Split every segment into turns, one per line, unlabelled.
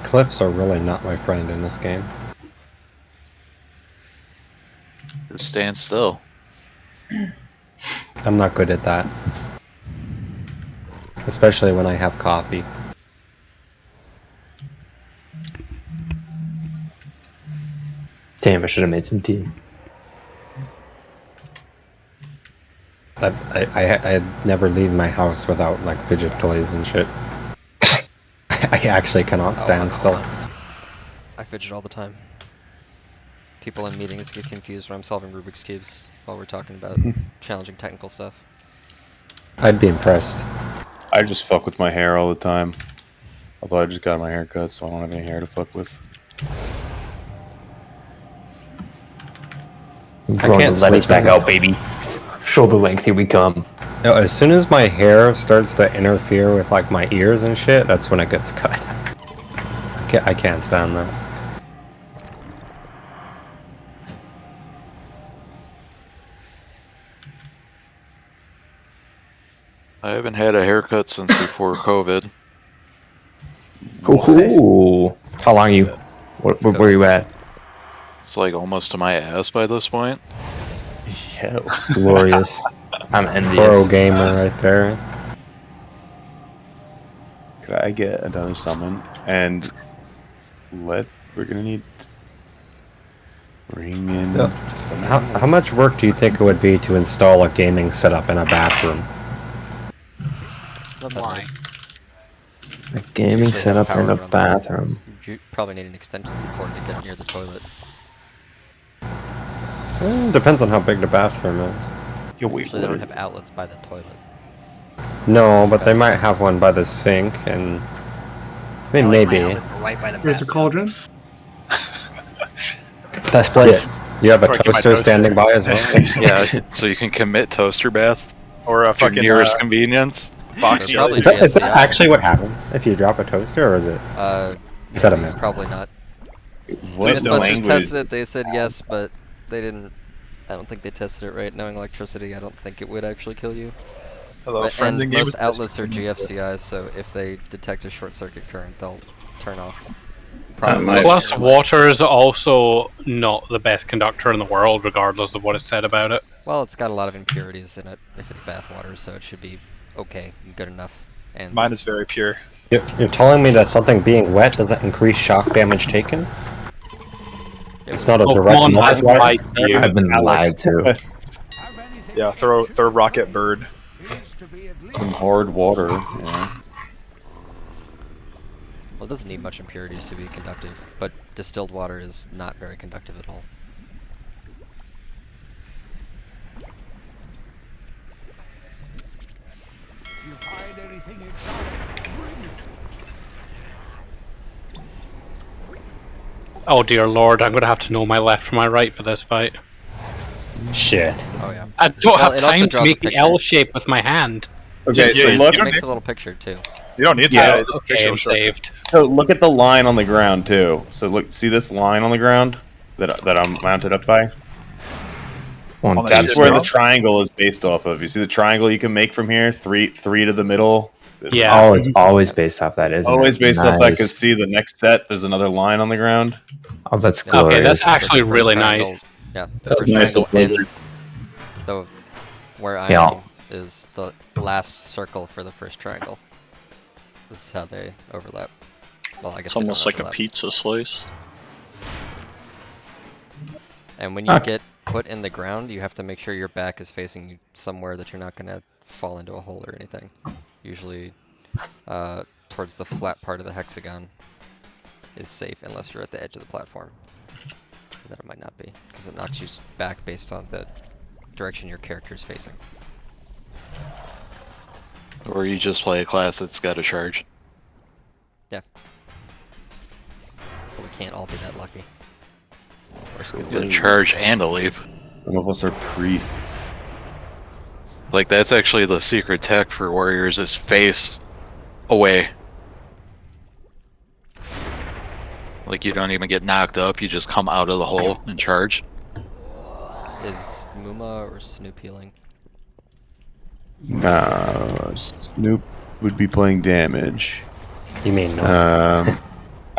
cliffs are really not my friend in this game.
Just stand still.
I'm not good at that. Especially when I have coffee.
Damn, I should have made some tea.
I never leave my house without like fidget toys and shit. I actually cannot stand still.
I fidget all the time. People in meetings get confused when I'm solving Rubik's Cubes while we're talking about challenging technical stuff.
I'd be impressed.
I just fuck with my hair all the time. Although I just got my hair cut, so I don't have any hair to fuck with.
I can't
let us
sleep
back out, baby. Shoulder length, here we come.
No, as soon as my hair starts to interfere with like my ears and shit, that's when it gets cut. I can't stand that.
I haven't had a haircut since before COVID.
Ooh. How long are you? Where are you at?
It's like almost to my ass by this point.
Yeah.
Glorious. I'm envious.
Pro gamer right there.
Could I get another summon? And we're gonna need to bring in some.
How much work do you think it would be to install a gaming setup in a bathroom?
Not that much.
A gaming
Usually have
setup
power
in a
run.
bathroom.
You probably need an extension cord to get near the toilet.
Depends on how big the bathroom is.
Yo, wait,
Usually they
what
don't have outlets by the toilet.
No, but they might have one by the sink, and I mean, maybe.
Right by the
There's a cauldron.
Best place.
You have a
Sorry, keep my
toaster
toaster.
standing by as well.
Yeah, so you can commit toaster bath
Or a
to your
fucking
nearest convenience.
box.
They're probably
Is that
GSCI.
actually what happens if you drop a toaster, or is it? Is that a myth?
Probably not.
What is the
Mythbusters
language?
tested it, they said yes, but they didn't. I don't think they tested it right. Knowing electricity, I don't think it would actually kill you.
Hello,
But,
friends
and
in
most
games.
outlets are GFCIs, so if they detect a short circuit current, they'll turn off.
Plus, water is also not the best conductor in the world, regardless of what is said about it.
Well, it's got a lot of impurities in it if it's bath water, so it should be okay, good enough. And
Mine is very pure.
You're telling me that something being wet doesn't increase shock damage taken? It's not a
Oh,
direct
come on, has
multiplier?
lied to you.
I've been lied to.
Yeah, throw rocket bird.
Some hard water. Yeah.
well, it doesn't need much impurities to be conductive, but distilled water is not very conductive at all.
If you find anything exotic, bring it.
Oh dear lord, I'm gonna have to know my left from my right for this fight.
Shit.
Oh yeah.
I don't
Well,
have
it also
time to
draws a
make the
picture.
L shape with my hand.
Okay,
Yeah,
so
you
look.
It
don't
makes
need-
a little picture too.
You don't need to.
Yeah,
just
Okay,
picture
I'm
will show.
saved.
So look at the line on the ground too. So look, see this line on the ground that I'm mounted up by.
One,
On the
That's
Just
where the
now?
triangle is based off of. You see the triangle you can make from here? Three to the middle.
Yeah.
Oh, it's always based off that, isn't
Always
it?
based off that.
Nice.
Because see the next set, there's another line on the ground.
Oh, that's
Yeah.
glorious.
Okay, that's
So
actually
the first
really
triangle-
nice.
Yeah, the
That's
first
nice
triangle
of Blizzard.
ends, though, where I
Yeah.
am is the last circle for the first triangle. This is how they overlap. Well, I guess
It's
they don't
almost like a
overlap.
pizza slice.
And when you
Ah.
get put in the ground, you have to make sure your back is facing somewhere that you're not gonna fall into a hole or anything. Usually, towards the flat part of the hexagon is safe unless you're at the edge of the platform. Then it might not be, because it knocks you back based on the direction your character is facing.
Or you just play a class that's got a charge.
But we can't all be that lucky. Or skilled.
Get a charge and a leave.
Some of us are priests.
Like, that's actually the secret tech for warriors, is face away. Like, you don't even get knocked up, you just come out of the hole and charge.
Is Muma or Snoop healing?
Nah, Snoop would be playing damage.
You mean no?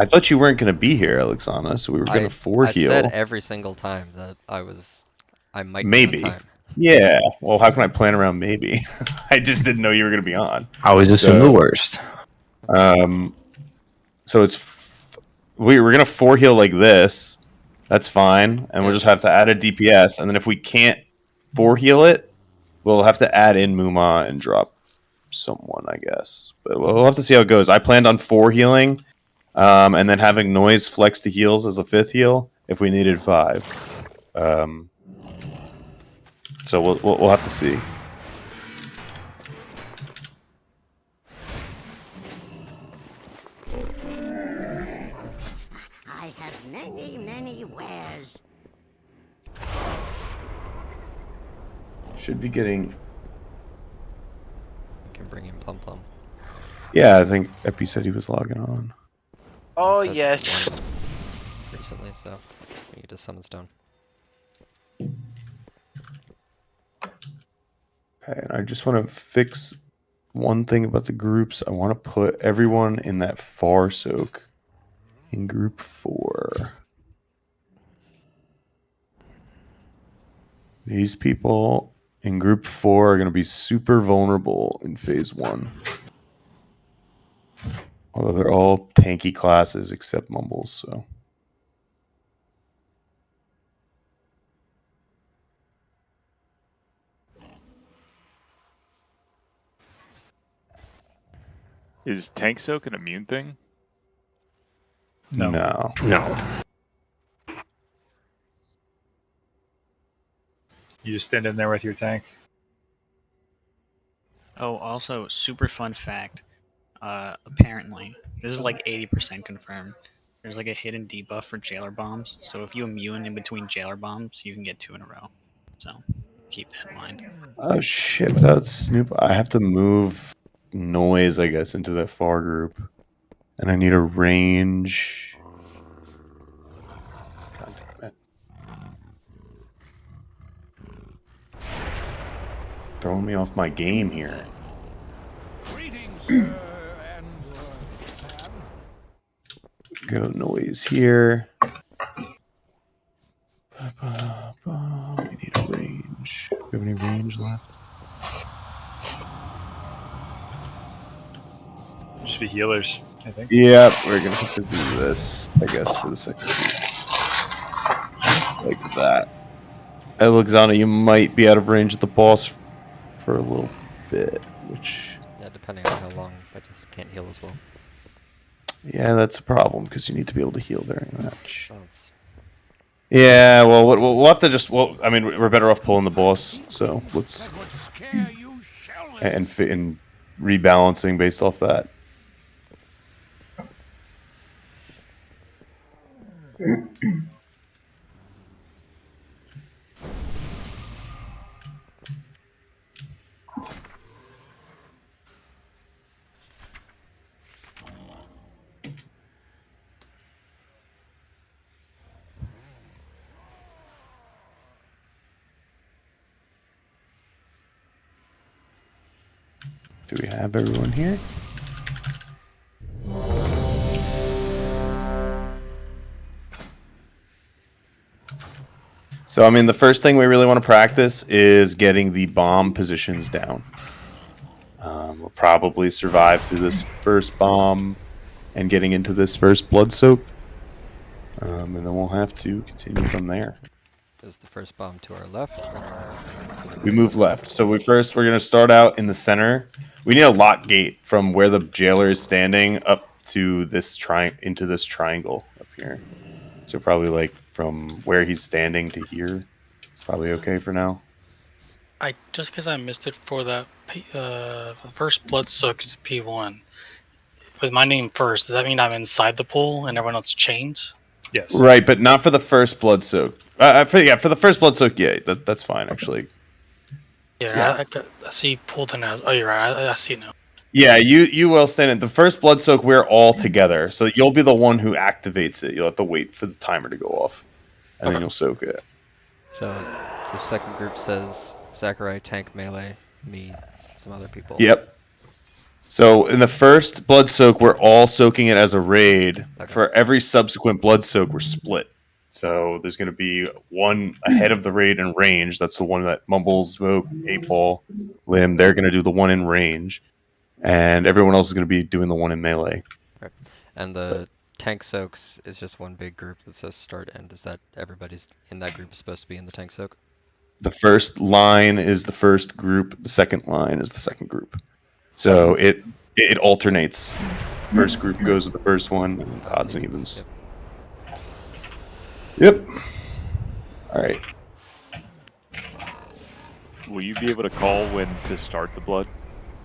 I thought you weren't going to be here, Elexana, so we were going to four
I
heal.
said every single time that I might
Maybe.
be on time.
Yeah. Well, how can I plan around maybe? I just didn't know you were going to be on.
I always assume the worst.
So we're going to four heal like this. That's fine. And we'll just have to add a DPS. And then if we can't four heal it, we'll have to add in Muma and drop someone, I guess. But we'll have to see how it goes. I planned on four healing, and then having Noise flex to heals as a fifth heal if we needed 5. So we'll have to see.
I have many wares.
Should be getting.
You can bring in Plum Plum.
Yeah, I think Epi said he was logging on.
Oh,
Said
yes.
one recently, so we need to summon stone.
Okay, and I just want to fix one thing about the groups. I want to put everyone in that far soak in group 4. These people in group 4 are going to be super vulnerable in phase 1. Although they're all tanky classes except Mumbles, so.
Is tank soak an immune thing?
No.
You just stand in there with your tank.
Oh, also, super fun fact. Apparently, this is like 80% confirmed. There's like a hidden debuff for jailer bombs. So if you immune in between jailer bombs, you can get 2 in a row. So keep that in mind.
Oh shit, without Snoop, I have to move Noise, I guess, into that far group. And I need a range. God damn it. Throwing me off my game here.
Greetings, sir, and
Go Noise here. We need a range. Do we have any range left?
Just be healers, I think.
Yeah, we're gonna have to do this, I guess, for the second group. Like that. Elexana, you might be out of range of the boss for a little bit, which...
Yeah, depending on how long, I just can't heal as well.
Yeah, that's a problem, because you need to be able to heal during that.
Oh, it's-
Yeah, well, we'll have to just... Well, I mean, we're better off pulling the boss, so let's...
that would scare you shellers.
And rebalancing based off that. Do we have everyone here? So, I mean, the first thing we really want to practice is getting the bomb positions down. We'll probably survive through this first bomb and getting into this first blood soak. And then we'll have to continue from there.
Is the first bomb to our left? Or to the
We
right?
move left. So we're going to start out in the center. We need a lock gate from where the jailer is standing up to this into this triangle up here. So probably like from where he's standing to here. It's probably okay for now.
Just because I missed it for the first blood soak P1 with my name first, does that mean I'm inside the pool and everyone else chained?
Yes.
Right, but not for the first blood soak. For the first blood soak, yeah, that's fine actually.
Yeah. I see pulled in as. Oh, you're right. I see it now.
Yeah, you will stand in the first blood soak. We're all together, so you'll be the one who activates it. You'll have to wait for the timer to go off, and then you'll soak it.
So the second group says Sakurai, tank, melee, me, some other people.
Yep. So in the first blood soak, we're all soaking it as a raid.
Okay.
For every subsequent blood soak, we're split. So there's going to be one ahead of the raid in range. That's the one that Mumbles, Smoke, 8-Ball, Limb. They're going to do the one in range. And everyone else is going to be doing the one in melee.
Right. And the tank soaks is just one big group that says start end. Is that everybody's in that group is supposed to be in the tank soak?
The first line is the first group. The second line is the second group. So it alternates. First group goes with the first one, and odds and evens. Yep. All right.
Will you be able to call when to start the blood?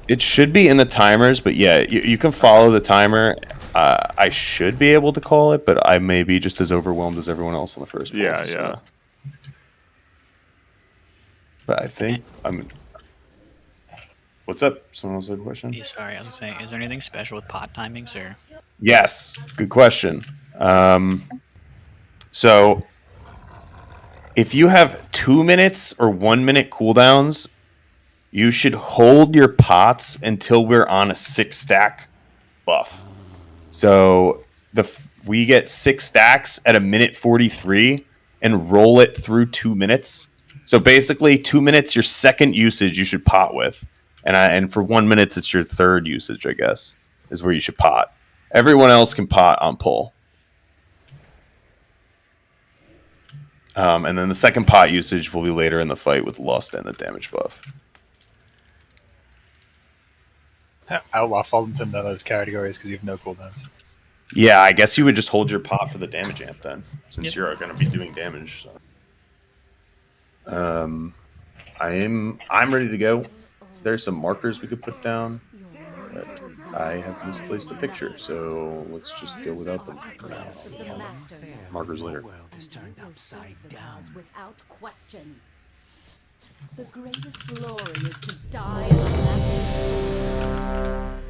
It should be in the timers, but yeah, you can follow the timer. I should be able to call it, but I may be just as overwhelmed as everyone else on the first one.
Yeah.
But I think I'm. What's up? Someone else had a question?
Yeah, sorry, I was saying, is there anything special with pot timings or?
Yes, good question. So if you have 2 minutes or 1 minute cooldowns, you should hold your pots until we're on a 6-stack buff. So we get 6 stacks at a minute 43 and roll it through 2 minutes. So basically 2 minutes, your second usage you should pot with. And for 1 minute, it's your third usage, I guess, is where you should pot. Everyone else can pot on pull. And then the second pot usage will be later in the fight with Lust and the damage buff.
Outlaw falls into none of those categories because you have no cooldowns.
Yeah, I guess you would just hold your pot for the damage amp then, since you're going to be doing damage. So. I'm ready to go. There's some markers we could put down, but I have misplaced a picture, so let's just go without them for now. Markers later.
Without question. The greatest glory is to die in the master's.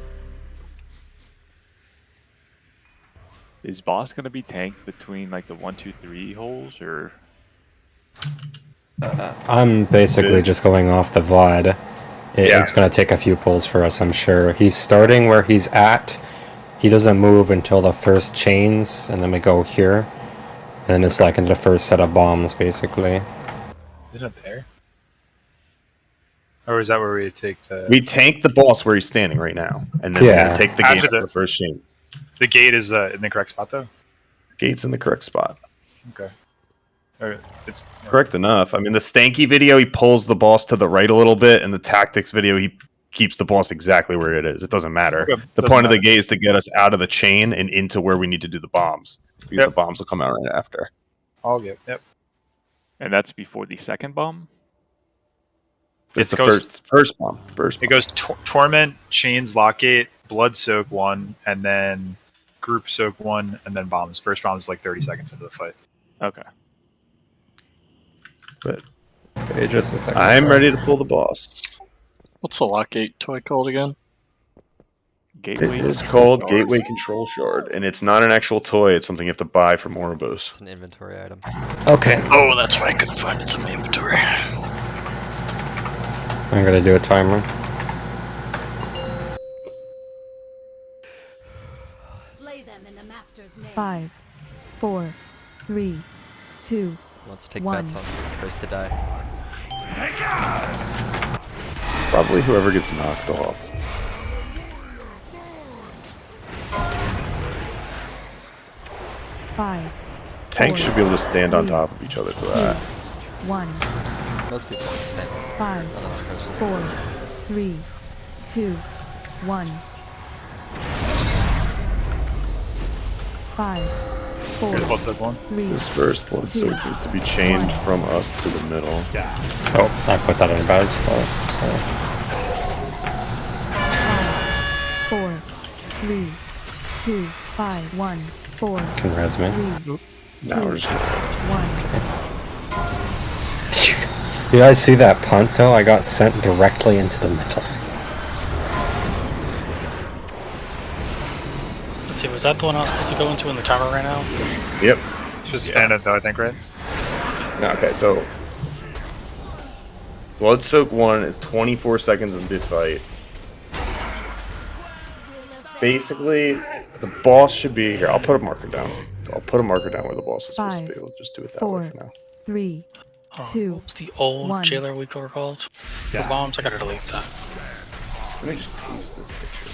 Is boss gonna be tanked between like the 1, 2, 3 holes, or?
I'm basically just going off the VOD. It's going to take a few pulls for us, I'm sure. He's starting where he's at. He doesn't move until the first chains, and then we go here. And then it's like into the first set of bombs, basically.
Isn't it there? Or is that where we take the...
We tank the boss where he's standing right now, and then we're going to take the gate for the first chains.
The gate is in the correct spot, though?
Gate's in the correct spot.
Okay. Or it's
correct enough. I mean, the Stanky video, he pulls the boss to the right a little bit, and the Tactics video, he keeps the boss exactly where it is. It doesn't matter.
Okay.
The point of the gate is to get us out of the chain and into where we need to do the bombs. Because the bombs will come out right after.
All good. Yep.
And that's before the second bomb?
It's the first bomb.
It goes Torment, Chains, Lockgate, Blood Soak 1, and then Group Soak 1, and then bombs. First bomb is like 30 seconds into the fight.
Okay.
But
okay, just a second.
I'm ready to pull the boss.
What's the Lockgate toy called again?
Gateway.
It is called Gateway Control Shard, and it's not an actual toy. It's something you have to buy from Oribos.
It's an inventory item.
Okay.
Oh, that's why I couldn't find it. It's in my inventory.
I'm going to do a timer.
Slay them in the master's name.
5, 4, 3, 2,
Let's take
1.
bets on who's the first to die.
Probably whoever gets knocked off.
Five.
Tanks should be able to stand on top of each other for that.
1.
Most people understand.
5, 4, 3, 2, 1. 5, 4,
Here's Blood Soak 1.
3.
This first blood soak needs to be chained from us to the middle.
Yeah.
Oh, I put that in a bad spot. So.
4, 3, 2, 5, 1, 4.
Can res me.
3,
Now we're just gonna...
1.
You guys see that punt though? I got sent directly into the middle.
Let's see, was that the one I was supposed to go into when the timer ran out?
Yep.
It's just standard though, I think, right?
No, okay, so Blood Soak 1 is 24 seconds into the fight. basically, the boss should be here. I'll put a marker down. I'll put a marker down where the boss is supposed to be.
5,
We'll just do it that
4,
way for now.
3,
Oh,
2,
what's the old
1.
jailer we were called? The bombs. I gotta delete that.
Let me just paste this picture.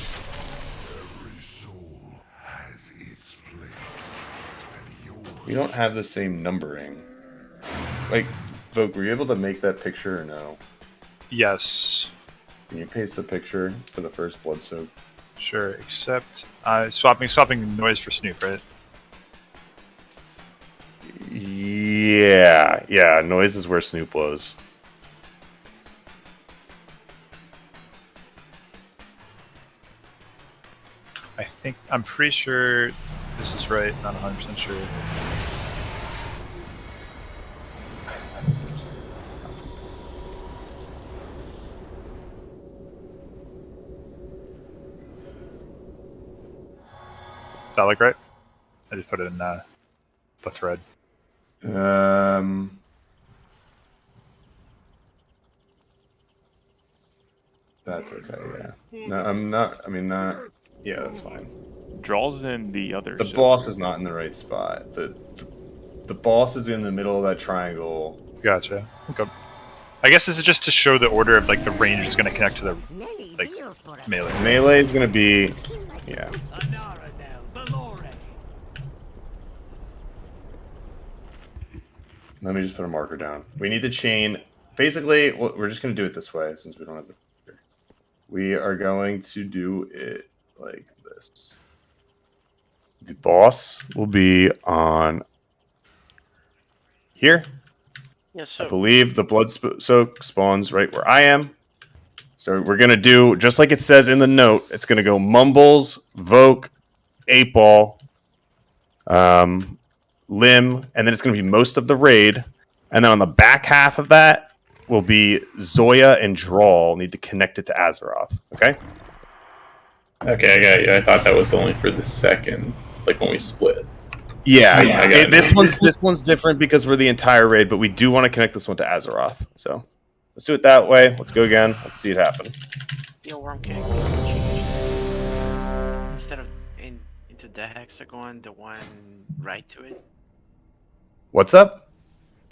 We don't have the same numbering. Like, Vogue, were you able to make that picture or no?
Yes.
Can you paste the picture for the first blood soak?
Sure, except swapping noise for Snoop, right?
Yeah, noise is where Snoop was.
I'm pretty sure this is right, not 100% sure. Does that look right? I just put it in the thread.
That's okay, yeah. No, I'm not, I mean, not, yeah, that's fine.
Draws in the other.
The boss is not in the right spot. The boss is in the middle of that triangle.
Gotcha. Okay. I guess this is just to show the order of like the range is going to connect to the like melee.
Melee is going to be, yeah. Let me just put a marker down. We need to chain. Basically, we're just going to do it this way since we don't have the. We are going to do it like this. The boss will be on here.
Yes, so
I believe the blood soak spawns right where I am. So we're going to do, just like it says in the note, it's going to go Mumbles, Voke, 8-Ball, Limb, and then it's going to be most of the raid. And then on the back half of that will be Zoya and Drawl. Need to connect it to Azeroth. Okay?
Okay, I got you. I thought that was only for the second, like when we split.
Yeah,
I got
this one's different because we're the entire raid, but we do want to connect this one to Azeroth. So let's do it that way. Let's go again. Let's see it happen.
Yo, where I'm kidding. Instead of into the hexagon, the one right to it.
What's up?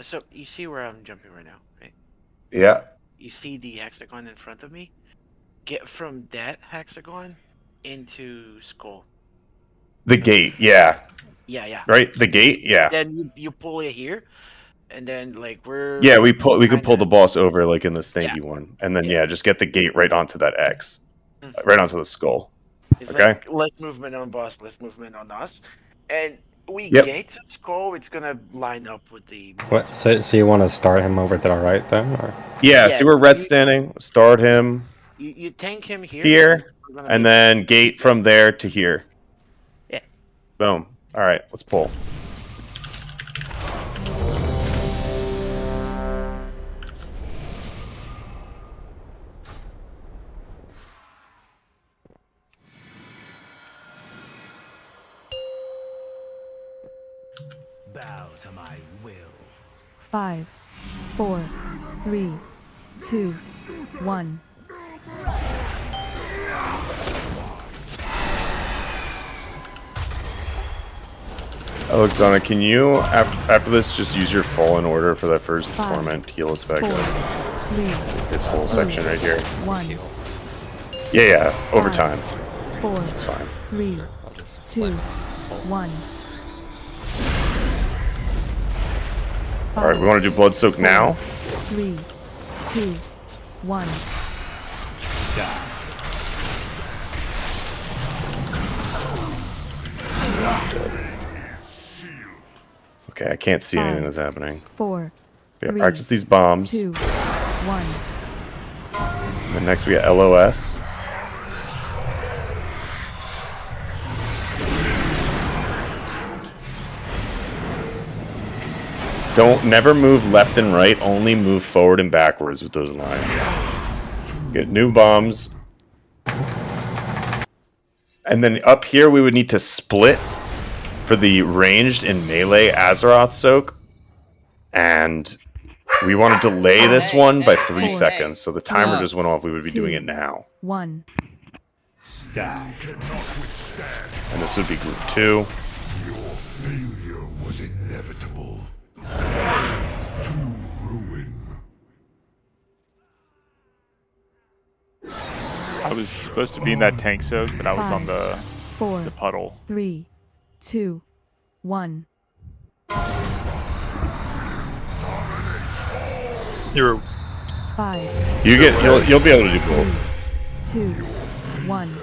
So you see where I'm jumping right now, right?
Yeah.
You see the hexagon in front of me? Get from that hexagon into Skull.
The gate, yeah.
Yeah.
Right? The gate, yeah.
Then you pull it here, and then like we're.
Yeah, we could pull the boss over like in the stanky one, and then just get the gate right onto that X, right onto the skull.
It's
okay.
Like, less movement on boss, less movement on us, and we gate to Skull. It's gonna line up with the.
What? So you want to start him over to the right then, or?
Yeah. See where Red's standing. Start him.
You tank him here.
Here, and then gate from there to here.
Yeah.
Boom. All right, let's pull.
Bow to my will.
5, 4, 3, 2, 1.
Elexana, can you, after this, just use your fallen order for that first torment, heal us back up? This whole section right here.
1.
Yeah, over time.
4.
It's fine.
3, 2, 1.
Alright, we want to do Blood Soak now?
3, 2, 1.
Okay, I can't see anything that's happening.
4.
Yeah, practice these bombs.
2, 1.
And then next we got LOS. Never move left and right, only move forward and backwards with those lines. Get new bombs. And then up here we would need to split for the ranged and melee Azeroth soak. And we want to delay this one by 3 seconds. So the timer just went off. We would be doing it now.
1.
And this would be group 2.
Failure was inevitable. To ruin.
I was supposed to be in that tank soak, but I was on the
4,
puddle.
3, 2, 1.
You were
5,
You'll be able to do both.
2, 1.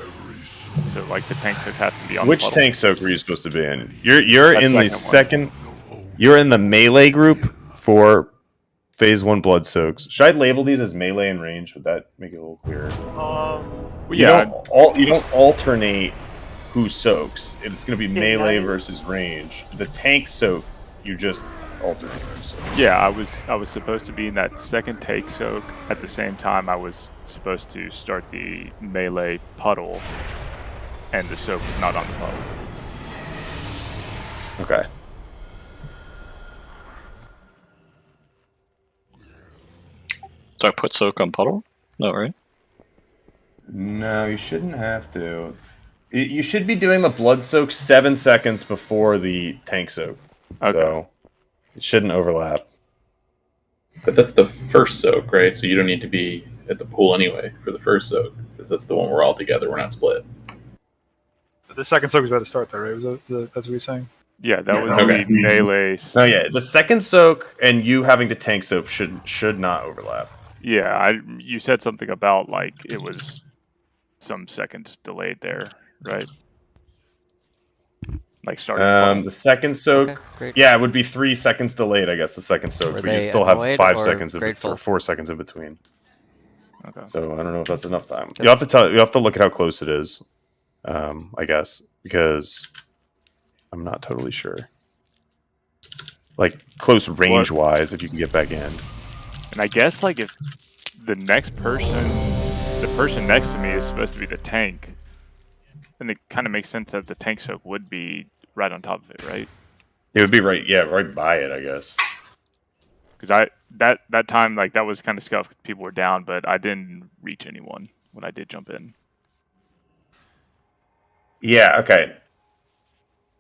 So like the tank soak has to be on
Which
the puddle.
tank soak were you supposed to be in? You're
That
in the
second
second. You're in the melee group for phase 1 blood soaks. Should I label these as melee and range? Would that make it a little clearer? You don't alternate who soaks. It's going to be melee versus range. The tank soak, you just alternate who soaks.
Yeah, I was supposed to be in that second tank soak. At the same time, I was supposed to start the melee puddle, and the soak was not on the puddle.
Okay.
Do I put soak on puddle? No, right?
No, you shouldn't have to. You should be doing the blood soak 7 seconds before the tank soak.
Okay.
So it shouldn't overlap.
But that's the first soak, right? So you don't need to be at the pool anyway for the first soak, because that's the one we're all together. We're not split.
the second soak was about to start though, right? That's what you're saying.
Yeah, that was
Okay.
the melee.
Oh yeah, the second soak and you having to tank soak should not overlap.
Yeah, you said something about like it was some seconds delayed there, right? Like starting.
The second soak,
Okay, great.
yeah, it would be 3 seconds delayed, I guess. The second soak,
Were
but you
they
still have
annoyed
5
or
seconds
grateful?
or 4 seconds in between.
Okay.
So I don't know if that's enough time. You have to look at how close it is, I guess, because I'm not totally sure. Like close range wise, if you can get back in.
And I guess like if the person next to me is supposed to be the tank, then it kind of makes sense that the tank soak would be right on top of it, right?
It would be right by it, I guess.
Because that time like that was kind of scuffed. 'Cause people were down, but I didn't reach anyone when I did jump in.
Yeah. Okay.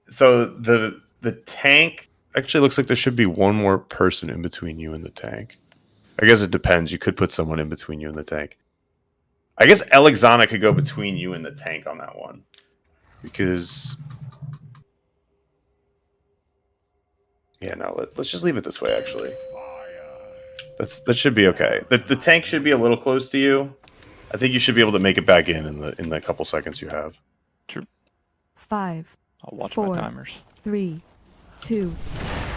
So the tank actually looks like there should be one more person in between you and the tank. I guess it depends. You could put someone in between you and the tank. I guess Elexana could go between you and the tank on that one. Because... yeah, no, let's just leave it this way, actually. That should be okay. The tank should be a little close to you. I think you should be able to make it back in the couple seconds you have.
True.
5,
I'll watch
4,
my timers.
3, 2,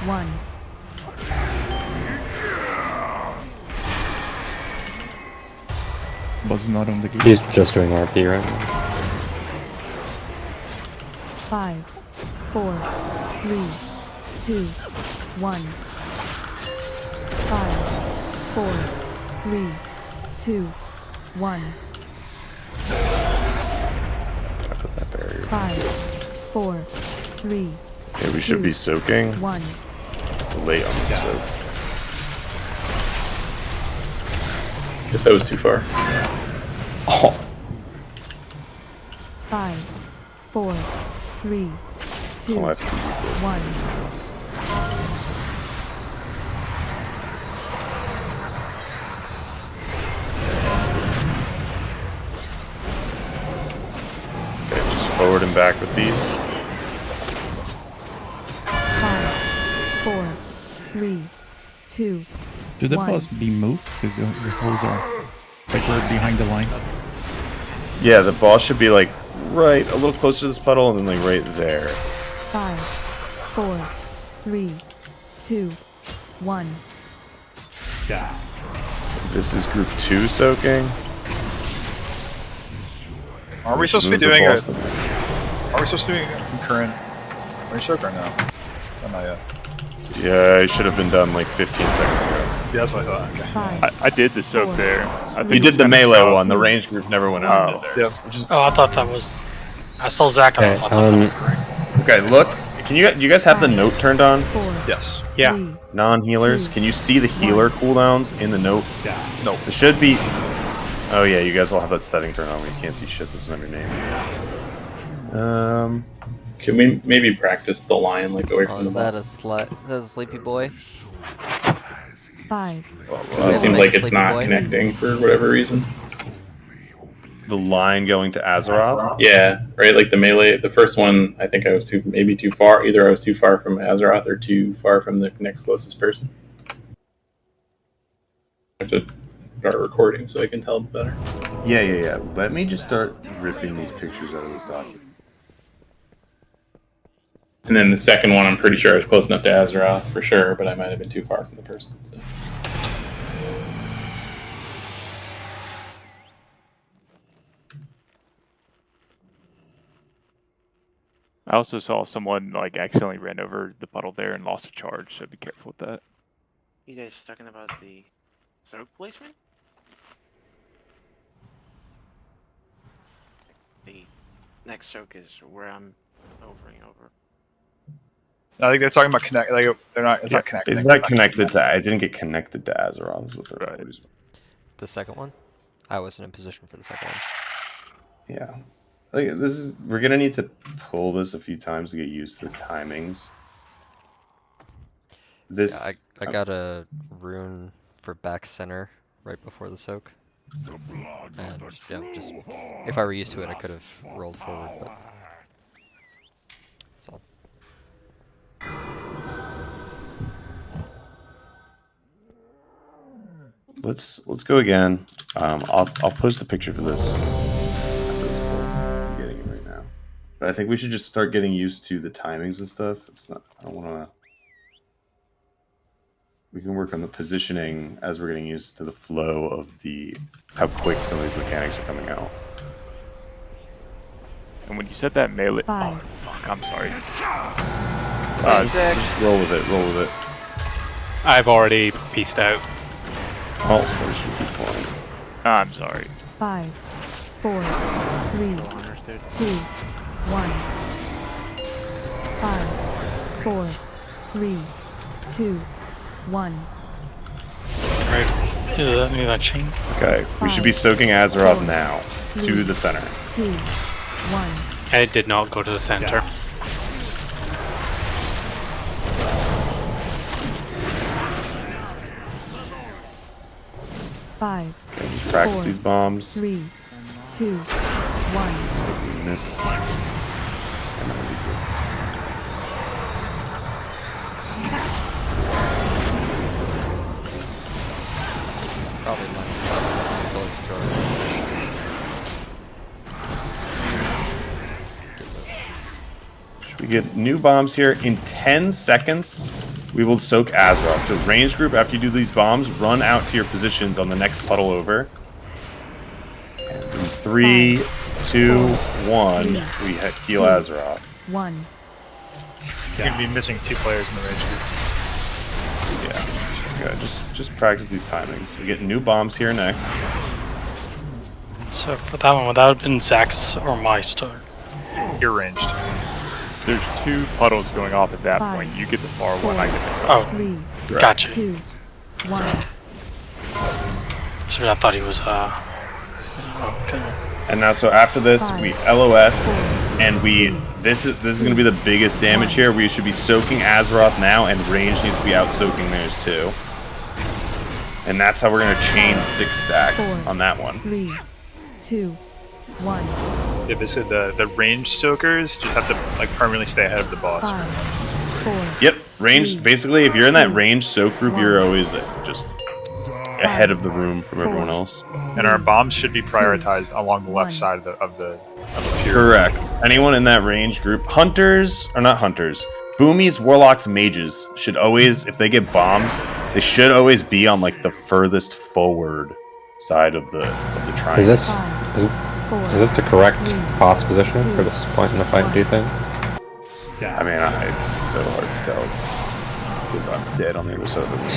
1.
Buzz not on the gate.
He's just doing RP right now.
5, 4, 3, 2, 1. 5, 4, 3, 2, 1.
I put that barrier.
5, 4, 3.
Okay, we should be soaking.
1.
Late on the soak.
Guess I was too far.
Oh.
5, 4, 3, 2,
I'll have to use this.
1.
Okay, just forward and back with these.
5, 4, 3, 2,
Should the
1.
boss be moved? Because the holes are like we're behind the line.
Yeah, the boss should be like right a little closer to this puddle and then like right there.
5, 4, 3, 2, 1.
This is group 2 soaking.
Are we supposed to be
Move the
doing
boss.
Are we supposed to be doing a concurrent range soak or no? Oh, not yet.
Yeah, it should have been done like 15 seconds ago.
Yeah, that's what I thought. Okay.
5,
I did the soak there. I think
You
it
did
was
the
kinda
melee
scuffed.
one. The range group never went out and did theirs.
Yeah.
Oh, I thought that was. I saw Zach and I
Okay,
thought that was great.
Okay, look. Can you guys have the note turned on?
4,
Yes.
3,
Non-healers. Can you see the healer cooldowns in the note?
No.
It should be. Oh yeah, you guys all have that setting turned on where you can't see shit that's on your name.
Can we maybe practice the lion like away
Oh,
from the
is that
boss?
is that a sleepy boy?
5.
Because it seems like it's not connecting for whatever reason.
The line going to Azeroth?
Yeah, right. Like the melee, the first one, I think I was maybe too far. Either I was too far from Azeroth or too far from the next closest person. I have to start recording so I can tell better.
Yeah. Let me just start ripping these pictures out of this document.
And then the second one, I'm pretty sure I was close enough to Azeroth for sure, but I might have been too far from the person. So.
I also saw someone like accidentally ran over the puddle there and lost a charge, so be careful with that.
You guys talking about the soak placement? The next soak is where I'm overing over.
I think they're talking about connect. Like they're not. It's not connected.
It's not connected to. I didn't get connected to Azeroth. Is what they're always.
The second one? I wasn't in position for the second one.
Yeah, like this is. We're gonna need to pull this a few times to get used to the timings. This.
Yeah, I got a rune for back center right before the soak. And yeah, just if I were used to it, I could have rolled forward, but that's all.
Let's go again. I'll post a picture for this. After this poll. I'm getting it right now. But I think we should just start getting used to the timings and stuff. It's not. I don't want to. We can work on the positioning as we're getting used to the flow of how quick some of these mechanics are coming out.
And when you said that melee,
5.
oh fuck, I'm sorry.
Just roll with it. Roll with it.
I've already pieced out.
Oh, we're just gonna keep pulling.
I'm sorry.
5, 4, 3, 2, 1. 5, 4, 3, 2, 1.
Right. Do that. Need that chain.
Okay, we should be soaking Azeroth now to the center.
2, 1.
I did not go to the center.
Five.
Okay, just practice
4,
these bombs.
3, 2, 1.
So if we miss, and then we'll be good.
Probably close to our
Should we get new bombs here in 10 seconds? We will soak Azeroth. So range group, after you do these bombs, run out to your positions on the next puddle over. And in 3, 2, 1, we heal Azeroth.
1.
You're gonna be missing 2 players in the range group.
Yeah, it's good. Just practice these timings. We get new bombs here next.
So for that one, would that have been Zach's or my start?
You're ranged.
There's 2 puddles going off at that
5,
point. You get the far one, I get the far
Oh,
3,
gotcha.
2, 1.
So I thought he was okay.
And now, so after this, we LOS, and this is going to be the biggest damage here. We should be soaking Azeroth now, and range needs to be out soaking theirs too. And that's how we're going to chain 6 stacks on that one.
3, 2, 1.
Yeah, basically the range soakers just have to like permanently stay ahead of the boss.
5, 4.
Yep, range. Basically, if you're in that range soak group, you're always just ahead of the room from everyone else.
And our bombs should be prioritized along the left side of the pyramid.
Correct. Anyone in that range group, hunters or not hunters, boomies, warlocks, mages should always, if they get bombs, they should always be on like the furthest forward side of the triangle.
Is this the correct boss position for this point in the fight, do you think?
I mean, it's so hard to tell because I'm dead on the other side of the room.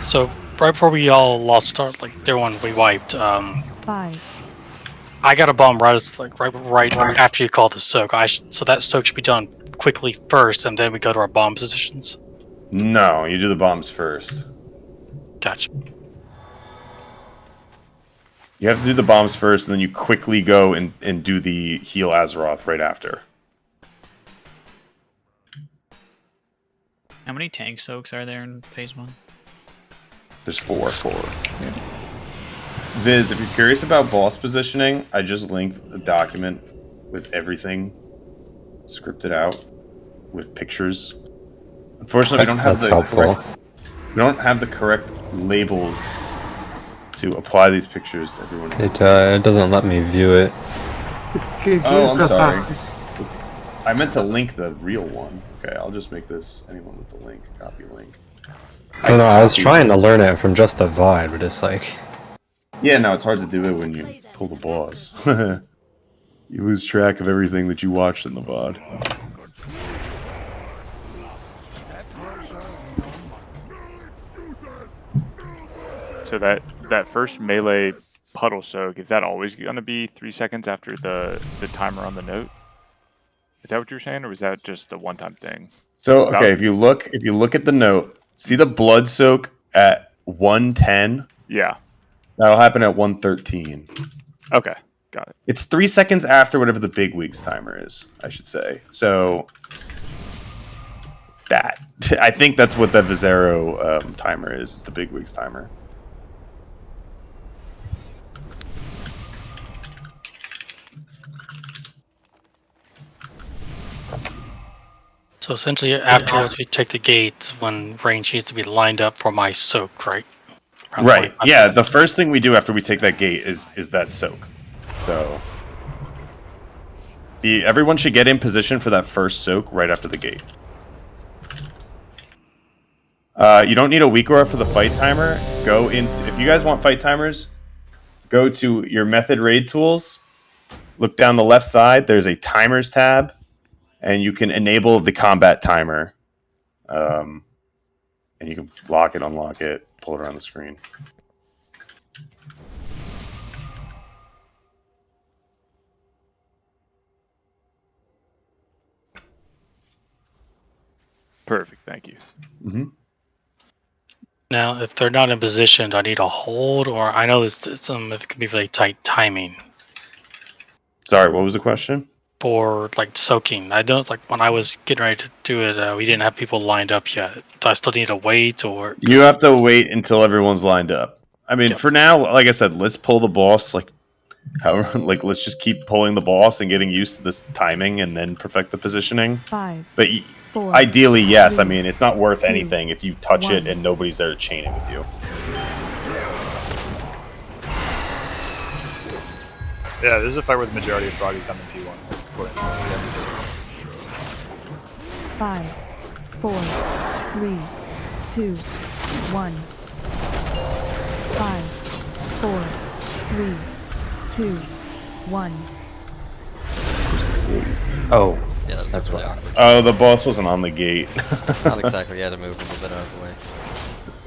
So right before we all lost our everyone we wiped.
5.
I got a bomb right after you call the soak. So that soak should be done quickly first, and then we go to our bomb positions.
No, you do the bombs first.
Gotcha.
You have to do the bombs first, and then you quickly go and do the heal Azeroth right after.
How many tank soaks are there in phase 1?
There's 4. Yeah. Viz, if you're curious about boss positioning, I just linked a document with everything scripted out with pictures. Unfortunately, we don't have
That's helpful.
we don't have the correct labels to apply these pictures to everyone.
It doesn't let me view it.
Oh, I'm sorry. I meant to link the real one. Okay, I'll just make this anyone with the link. Copy link.
No, I was trying to learn it from just the VOD, but it's like...
Yeah, no, it's hard to do it when you pull the boss. You lose track of everything that you watched in the VOD.
So that first melee puddle soak, is that always going to be 3 seconds after the timer on the note? Is that what you're saying, or was that just a one-time thing?
So okay, if you look at the note, see the blood soak at 110?
Yeah.
That'll happen at 113.
Okay, got it.
It's 3 seconds after whatever the big weeks timer is, I should say. So that I think that's what the Vizero timer is the big weeks timer.
So essentially, afterwards we take the gate when range needs to be lined up for my soak, right?
Right. Yeah. The first thing we do after we take that gate is that soak. So everyone should get in position for that first soak right after the gate. You don't need a weak aura for the fight timer. Go into if you guys want fight timers, go to your method raid tools. Look down the left side. There's a timers tab. And you can enable the combat timer. And you can lock it, unlock it, pull it around the screen.
Perfect, thank you.
Mm-hmm.
Now, if they're not in position, do I need a hold, or I know it can be really tight timing.
Sorry, what was the question?
For like soaking, I don't like when I was getting ready to do it. We didn't have people lined up yet. Do I still need to wait, or
you have to wait until everyone's lined up? I mean, for now, like I said, let's pull the boss. Let's just keep pulling the boss and getting used to this timing, and then perfect the positioning.
5,
but
4,
ideally, yes.
3,
I mean, it's not worth
2,
anything if you touch
1.
it and nobody's there chaining with you.
Yeah, this is a fight where the majority of froggies done in P1.
5, 4, 3, 2, 1. 5, 4, 3, 2, 1.
Oh,
yeah, that's really awkward.
Oh, the boss wasn't on the gate.
Not exactly. You had to move a little bit out of the way.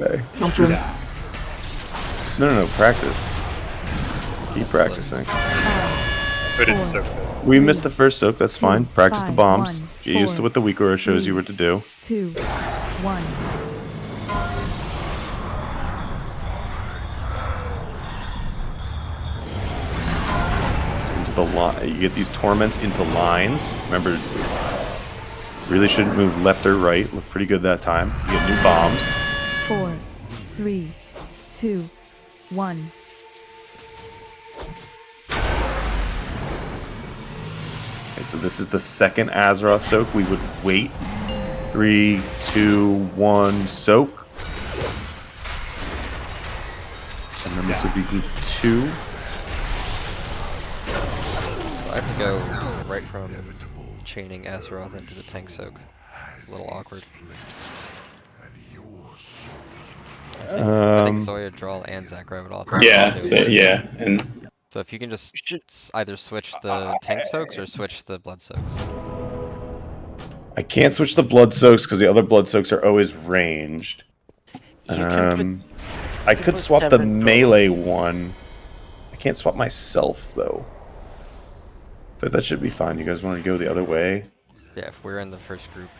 Okay. No. Practice. Keep practicing. We missed the first soak. That's fine. Practice the bombs. Get used to what the weak aura shows you what to do.
2, 1.
Into the line. You get these torments into lines. Remember, really shouldn't move left or right. Look pretty good that time. You get new bombs.
4, 3, 2, 1.
Okay, so this is the second Azeroth soak. We would wait. 3, 2, 1, soak. And then this would be group 2.
So I have to go right from chaining Azeroth into the tank soak. It's a little awkward. I think Zoya, Drawl, and Zachary would all.
Yeah, and
so if you can just either switch the tank soaks or switch the blood soaks.
I can't switch the blood soaks because the other blood soaks are always ranged. I could swap the melee one. I can't swap myself though. But that should be fine. You guys want to go the other way?
Yeah, if we're in the first group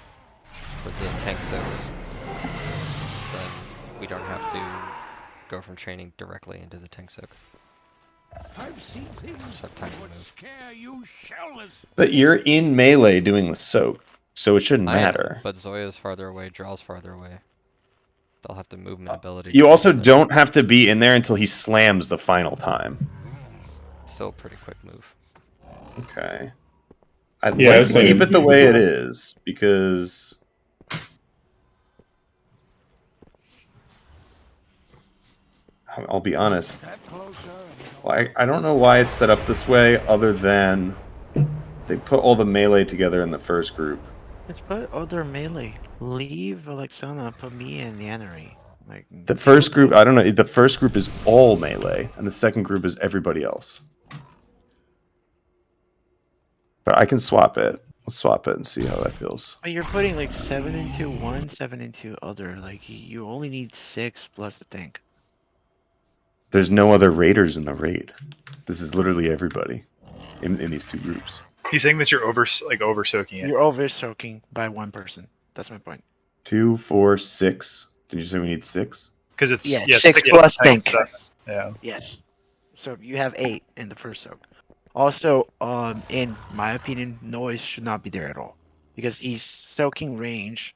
with the tank soaks, then we don't have to go from training directly into the tank soak.
I've seen things
Just have time
that
to
would
move.
scare you shellless.
But you're in melee doing the soak, so it shouldn't
I am,
matter.
but Zoya's farther away, Draw's farther away. They'll have the movement ability.
You
to
also
do it.
don't have to be in there until he slams the final time.
Still a pretty quick move.
Okay. I'd
Yeah, I
like
was
to
saying-
keep it the way it is, because... I'll be honest. Well, I don't know why it's set up this way, other than they put all the melee together in the first group.
Let's put other melee. Leave Elexana, put me in Yannery. Like
The first group, I don't know, the first group is all melee, and the second group is everybody else. But I can swap it. Let's swap it and see how that feels.
But you're putting like 7 into one, 7 into other. Like you only need 6 plus the tank.
There's no other raiders in the raid. This is literally everybody in these two groups.
He's saying that you're over soaking it.
You're over soaking by one person. That's my point.
2, 4, 6. Did you say we need 6?
Because it's
Yeah,
yeah,
6 plus tank.
so- yeah.
Yes. So you have 8 in the first soak. Also, in my opinion, noise should not be there at all because he's soaking range.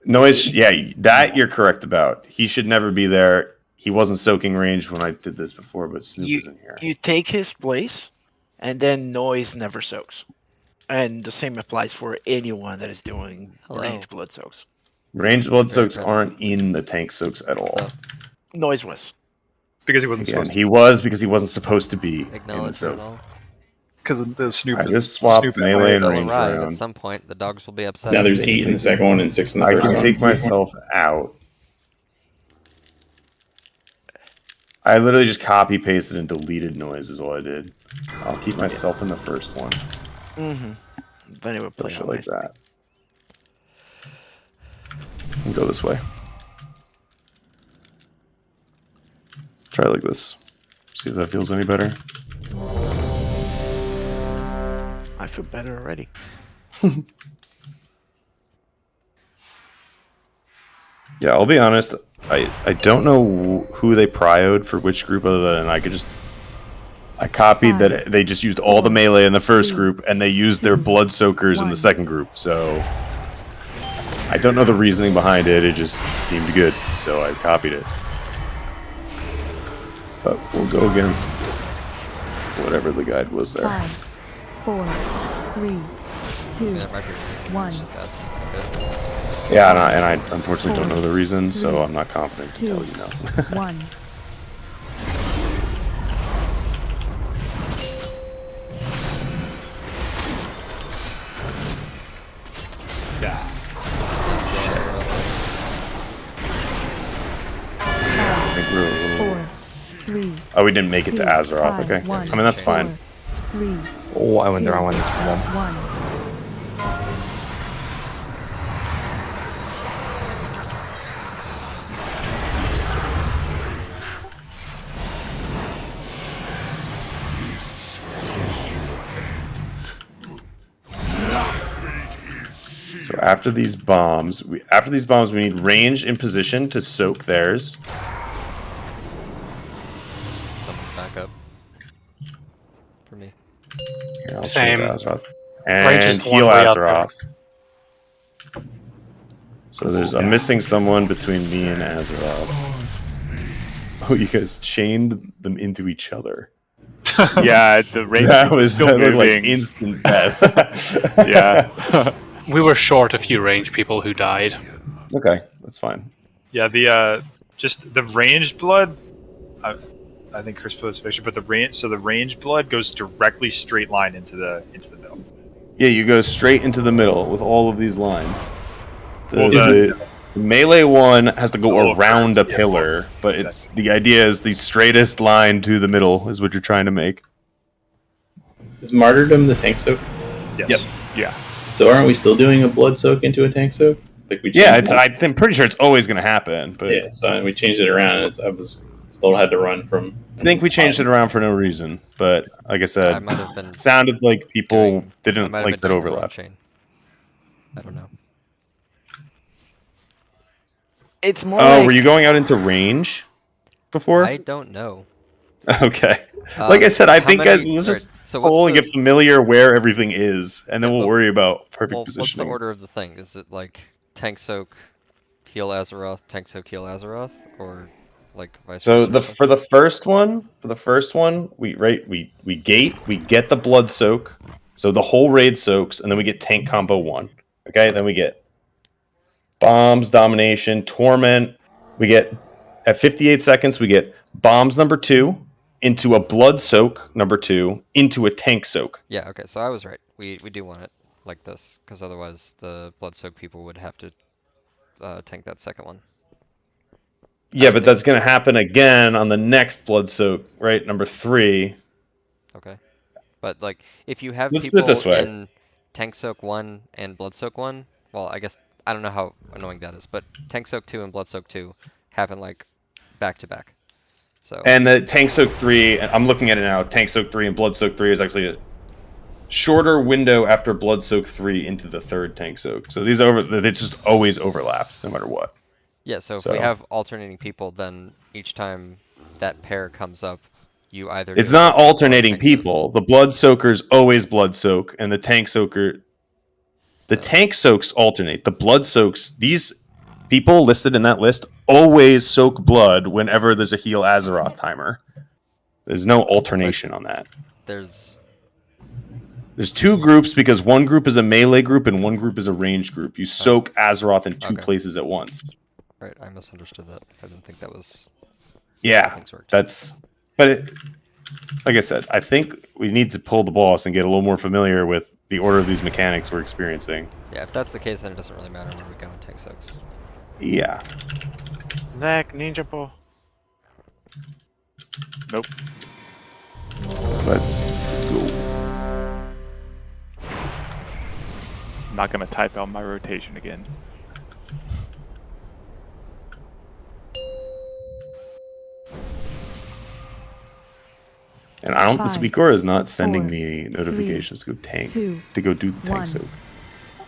Noise, yeah, that you're correct about. He should never be there. He wasn't soaking range when I did this before, but Snoop is in here.
You take his place, and then noise never soaks. And the same applies for anyone that is doing range blood soaks.
Ranged blood soaks aren't in the tank soaks at all.
Noise was.
Because he wasn't
Again,
supposed to.
he was because he wasn't supposed to be in the
Acknowledge
soak.
it all.
Because the Snoop.
I just swapped
Snoop
melee and
They'll
range
arrive
around.
at some point. The dogs will be upset.
Now there's 8 in the second one and 6 in the
I
first
can
one.
take myself out. I literally just copy pasted and deleted noise is all I did. I'll keep myself in the first one.
Mm-hmm. Then it would
Put
play
shit
out
like
nicely.
that. And go this way. Try it like this. See if that feels any better.
I feel better already.
Yeah, I'll be honest. I don't know who they prioed for which group other than I copied that they just used all the melee in the first group and they used their blood soakers in the second group. So I don't know the reasoning behind it. It just seemed good, so I copied it. But we'll go against whatever the guide was there.
5, 4, 3, 2,
That might be just
1.
just asking for a bit.
Yeah, and I unfortunately don't know the reason, so I'm not confident to
2,
tell you no.
1.
I think we're a little...
4, 3.
Oh, we didn't make it to
2,
Azeroth.
5,
Okay.
1,
I mean, that's
4,
fine.
3,
Oh, I went the
2,
wrong one. That's one.
1.
So after these bombs, we need range in position to soak theirs.
Someone back up. For me.
Here, I'll
Same.
shoot Azeroth.
Range is
And
the one
heal
way up there.
Azeroth. So I'm missing someone between me and Azeroth. Oh, you guys chained them into each other.
Yeah, the range
That
is
was
still
that looked like
moving.
instant death.
Yeah.
We were short a few range people who died.
Okay, that's fine.
Yeah, the just the ranged blood. I think Chris put this picture, but the ranged blood goes directly straight line into the middle.
Yeah, you go straight into the middle with all of these lines.
Well,
The melee one has to
It's a
go
little
around a
curved, yeah,
pillar, but it's the idea is the straightest line to the middle is what you're trying to make.
Is Martyrdom the tank soak?
Yes.
Yep.
Yeah.
So aren't we still doing a blood soak into a tank soak? Like we
Yeah,
changed it?
I'm pretty sure it's always going to happen. But
Yeah, so we changed it around. I was still had to run from.
I think we changed it around for no reason. But like I said,
I might have been
it sounded like people
I
didn't
might have
like
been
that
doing the wrong
overlap.
chain. I don't know.
It's more
Oh,
like
were you going out into range before?
I don't know.
Okay. Like I said, I
how
think, guys,
many-
let's
alright,
just
so what's
pull and
the-
get familiar where everything is, and then
Yeah,
we'll
but-
worry about perfect
Well, what's the
positioning.
order of the thing? Is it like tank soak, heal Azeroth, tank soak, heal Azeroth, or like vice
So
versa?
for the first one, we gate, we get the blood soak, so the whole raid soaks, and then we get tank combo 1. Okay, then we get bombs, domination, torment. We get at 58 seconds, we get bombs number 2 into a blood soak number 2 into a tank soak.
Yeah, okay, so I was right. We do want it like this, because otherwise the blood soak people would have to tank that second one.
Yeah, but that's going to happen again on the next blood soak, right? Number 3.
Okay. But like, if you have
Let's do it
people
this way.
in tank soak 1 and blood soak 1, well, I guess I don't know how annoying that is, but tank soak 2 and blood soak 2 happen like back to back. So
And the tank soak 3, I'm looking at it now. Tank soak 3 and blood soak 3 is actually a shorter window after blood soak 3 into the third tank soak. So these it's just always overlaps no matter what.
yeah, so if we have alternating people, then each time that pair comes up, you either
It's
do a
not
blood soak or a
alternating
tank soak.
people. The blood soaker's always blood soak, and the tank soaker. The tank soaks alternate. The blood soaks. These people listed in that list always soak blood whenever there's a heal Azeroth timer. There's no alternation on that.
There's
2 groups because one group is a melee group and one group is a range group. You soak Azeroth in 2 places at once.
Right, I misunderstood that. I didn't think that was
Yeah,
how things worked.
like I said, I think we need to pull the boss and get a little more familiar with the order of these mechanics we're experiencing.
Yeah, if that's the case, then it doesn't really matter where we go in tank soaks.
Yeah.
Zach, ninja ball.
Nope.
Let's go.
I'm not gonna type out my rotation again.
And I don't. The
5,
Speakor is not sending
4,
me notifications to go tank
2,
to go do the tank
1.
soak.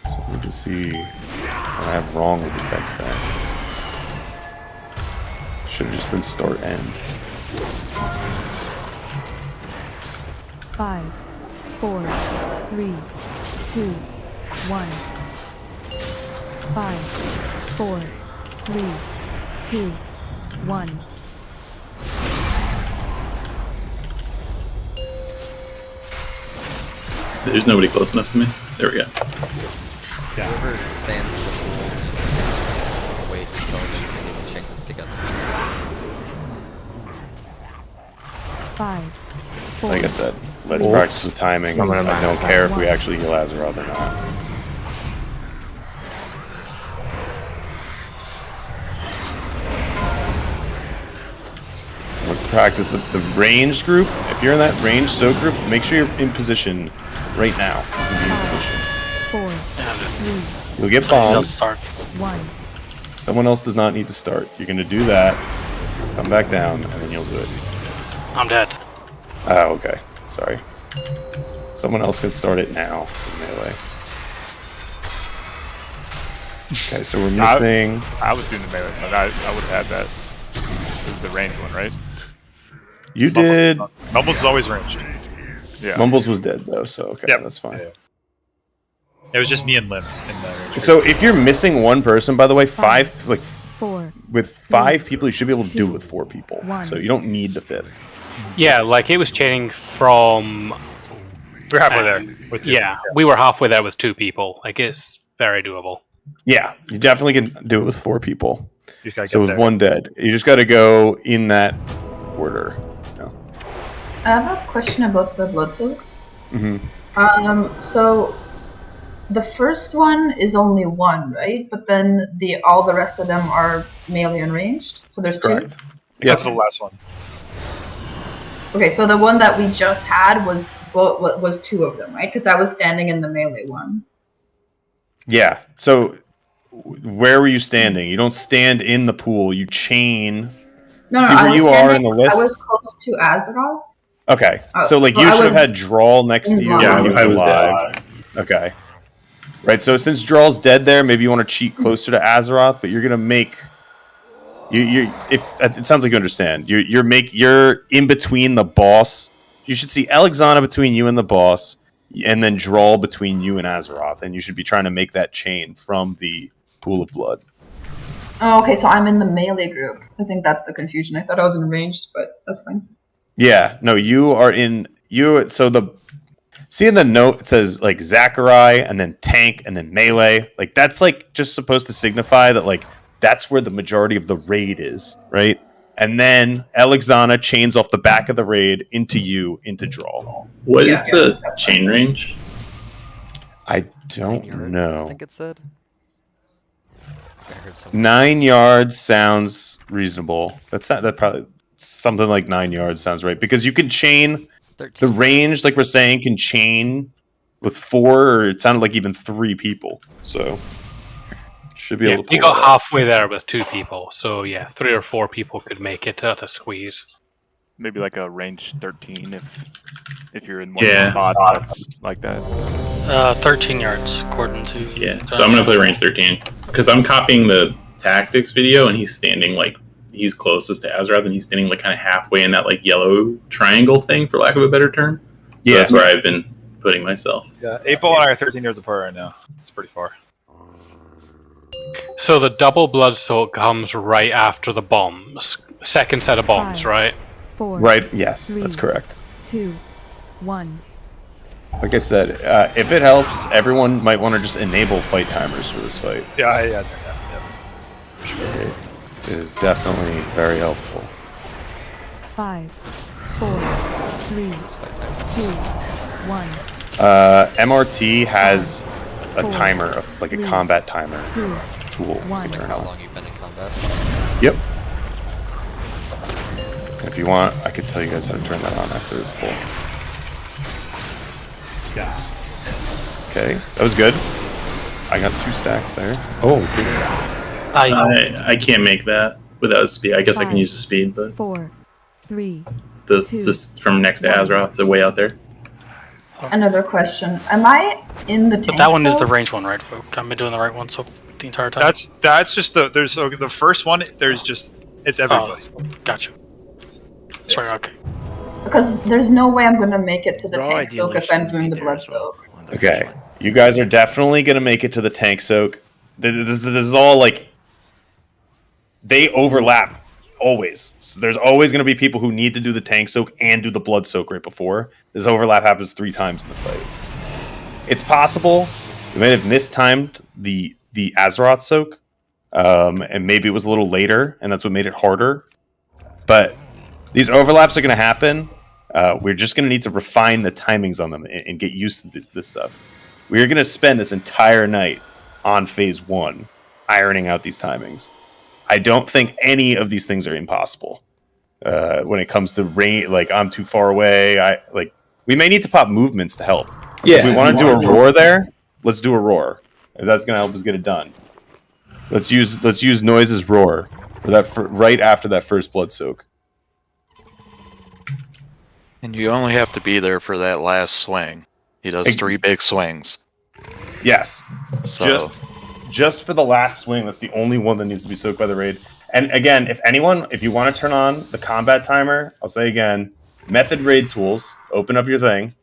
So let me just see what I have wrong with the tech stack. Should have just been start end.
5, 4, 3, 2, 1. 5, 4, 3, 2, 1.
There's nobody close enough to me. There we go.
Whoever stands in the pool needs to wait until they can see the changes together.
5, 4,
Like I said, let's
Oops.
practice the timing. I don't care if we actually heal Azeroth or not. Let's practice the ranged group. If you're in that ranged soak group, make sure you're in position right now. You can be in position.
4, 3,
You'll get
Somebody
bombs.
else start.
1.
Someone else does not need to start. You're going to do that, come back down, and then you'll do it.
I'm dead.
Oh, okay. Sorry. Someone else can start it now in melee. Okay, so we're missing...
I was doing the melee, but I would have had that. This is the ranged one, right?
You did...
Mumbles is always ranged.
Yeah.
Mumbles was dead, though, so okay,
Yep.
that's fine.
Yeah. It was just me and Lim in the range.
So if you're missing one person, by the way, 5... Like,
4.
with 5 people, you should be able to do it with 4 people.
1.
So you don't need the 5th.
Yeah, like it was chaining from.
We're halfway there. With 2.
Yeah, we were halfway there with 2 people. Like it's very doable.
Yeah, you definitely can do it with 4 people.
You just gotta
So
get
with
there.
1 dead. You just got to go in that order.
I have a question about the blood soaks.
Mm-hmm.
So the first one is only 1, right? But then all the rest of them are melee and ranged. So there's 2.
Correct.
Except for the last one.
Okay, so the one that we just had was 2 of them, right? Because I was standing in the melee one.
Yeah. So where were you standing? You don't stand in the pool. You chain.
No,
See
I
where
was
you are in the
standing-
list?
I was close to Azeroth.
Okay.
Oh,
So like
so
you
I
should have
was
had Drawl next to you.
in
when
line.
you
I
were
was
live. Okay. Right. So since Drawl's dead there, maybe you want to cheat closer to Azeroth, but you're gonna If it sounds like you understand, you're in between the boss. You should see Elexana between you and the boss, and then Drawl between you and Azeroth, and you should be trying to make that chain from the pool of blood.
Oh, okay, so I'm in the melee group. I think that's the confusion. I thought I was in ranged, but that's fine.
Yeah, no, you are in so see in the note it says like Zachary and then tank and then melee. Like that's like just supposed to signify that like that's where the majority of the raid is, right? And then Elexana chains off the back of the raid into you into Drawl.
What is the chain range?
I don't know.
I think it said. I heard
9 yards sounds reasonable. That probably something like 9 yards sounds right because you can chain the range, like we're saying, can chain with 4 or it sounded like even 3 people. So should be able to.
You got halfway there with 2 people, so yeah, 3 or 4 people could make it at a squeeze.
Maybe like a range 13 if you're in one spot that's like that.
13 yards according to.
Yeah, so I'm gonna play range 13 because I'm copying the tactics video and he's standing like he's closest to Azeroth and he's standing like kind of halfway in that like yellow triangle thing for lack of a better term. So
yeah,
that's where I've been putting myself.
Yeah, 8-Ball and I are 13 yards apart right now. It's pretty far.
So the double blood soak comes right after the bombs. Second set of bombs,
5,
right?
4.
Right. Yes,
3,
that's correct.
2, 1.
Like I said, if it helps, everyone might want to just enable fight timers for this fight.
Yeah.
It is definitely very helpful.
5, 4, 3, 2, 1.
MRT has a
4,
timer, like a
3,
combat timer
2,
tool.
1.
To turn
How
on.
long you've been in combat?
Yep. If you want, I could tell you guys how to turn that on after this poll. Okay, that was good. I got 2 stacks there.
Oh,
I can't make that without speed. I guess I can use the speed, but
4, 3.
this from next to Azeroth to way out there.
Another question. Am I in the tank
But that one is the
zone?
range one, right? I've been doing the right one so the entire time.
That's just the first one. There's just it's everybody.
Gotcha. Sorry. Okay.
Because there's no way I'm gonna make it to the
Raw
tank soak
ideally
if I'm
shouldn't
doing
be
the
there
blood
as well.
soak.
Okay, you guys are definitely gonna make it to the tank soak. This is all like they overlap always. So there's always gonna be people who need to do the tank soak and do the blood soak right before. This overlap happens 3 times in the fight. It's possible we may have mistimed the Azeroth soak, and maybe it was a little later, and that's what made it harder. But these overlaps are going to happen. We're just going to need to refine the timings on them and get used to this stuff. We're going to spend this entire night on phase 1 ironing out these timings. I don't think any of these things are impossible. When it comes to range, like I'm too far away. We may need to pop movements to help.
Yeah,
if we want to do a roar there, let's do a roar. If that's going to help us get it done. Let's use Noise's roar for that right after that first blood soak.
And you only have to be there for that last swing. He does 3 big swings.
Yes.
So
Just for the last swing, that's the only one that needs to be soaked by the raid. And again, if you want to turn on the combat timer, I'll say again, method raid tools, open up your thing.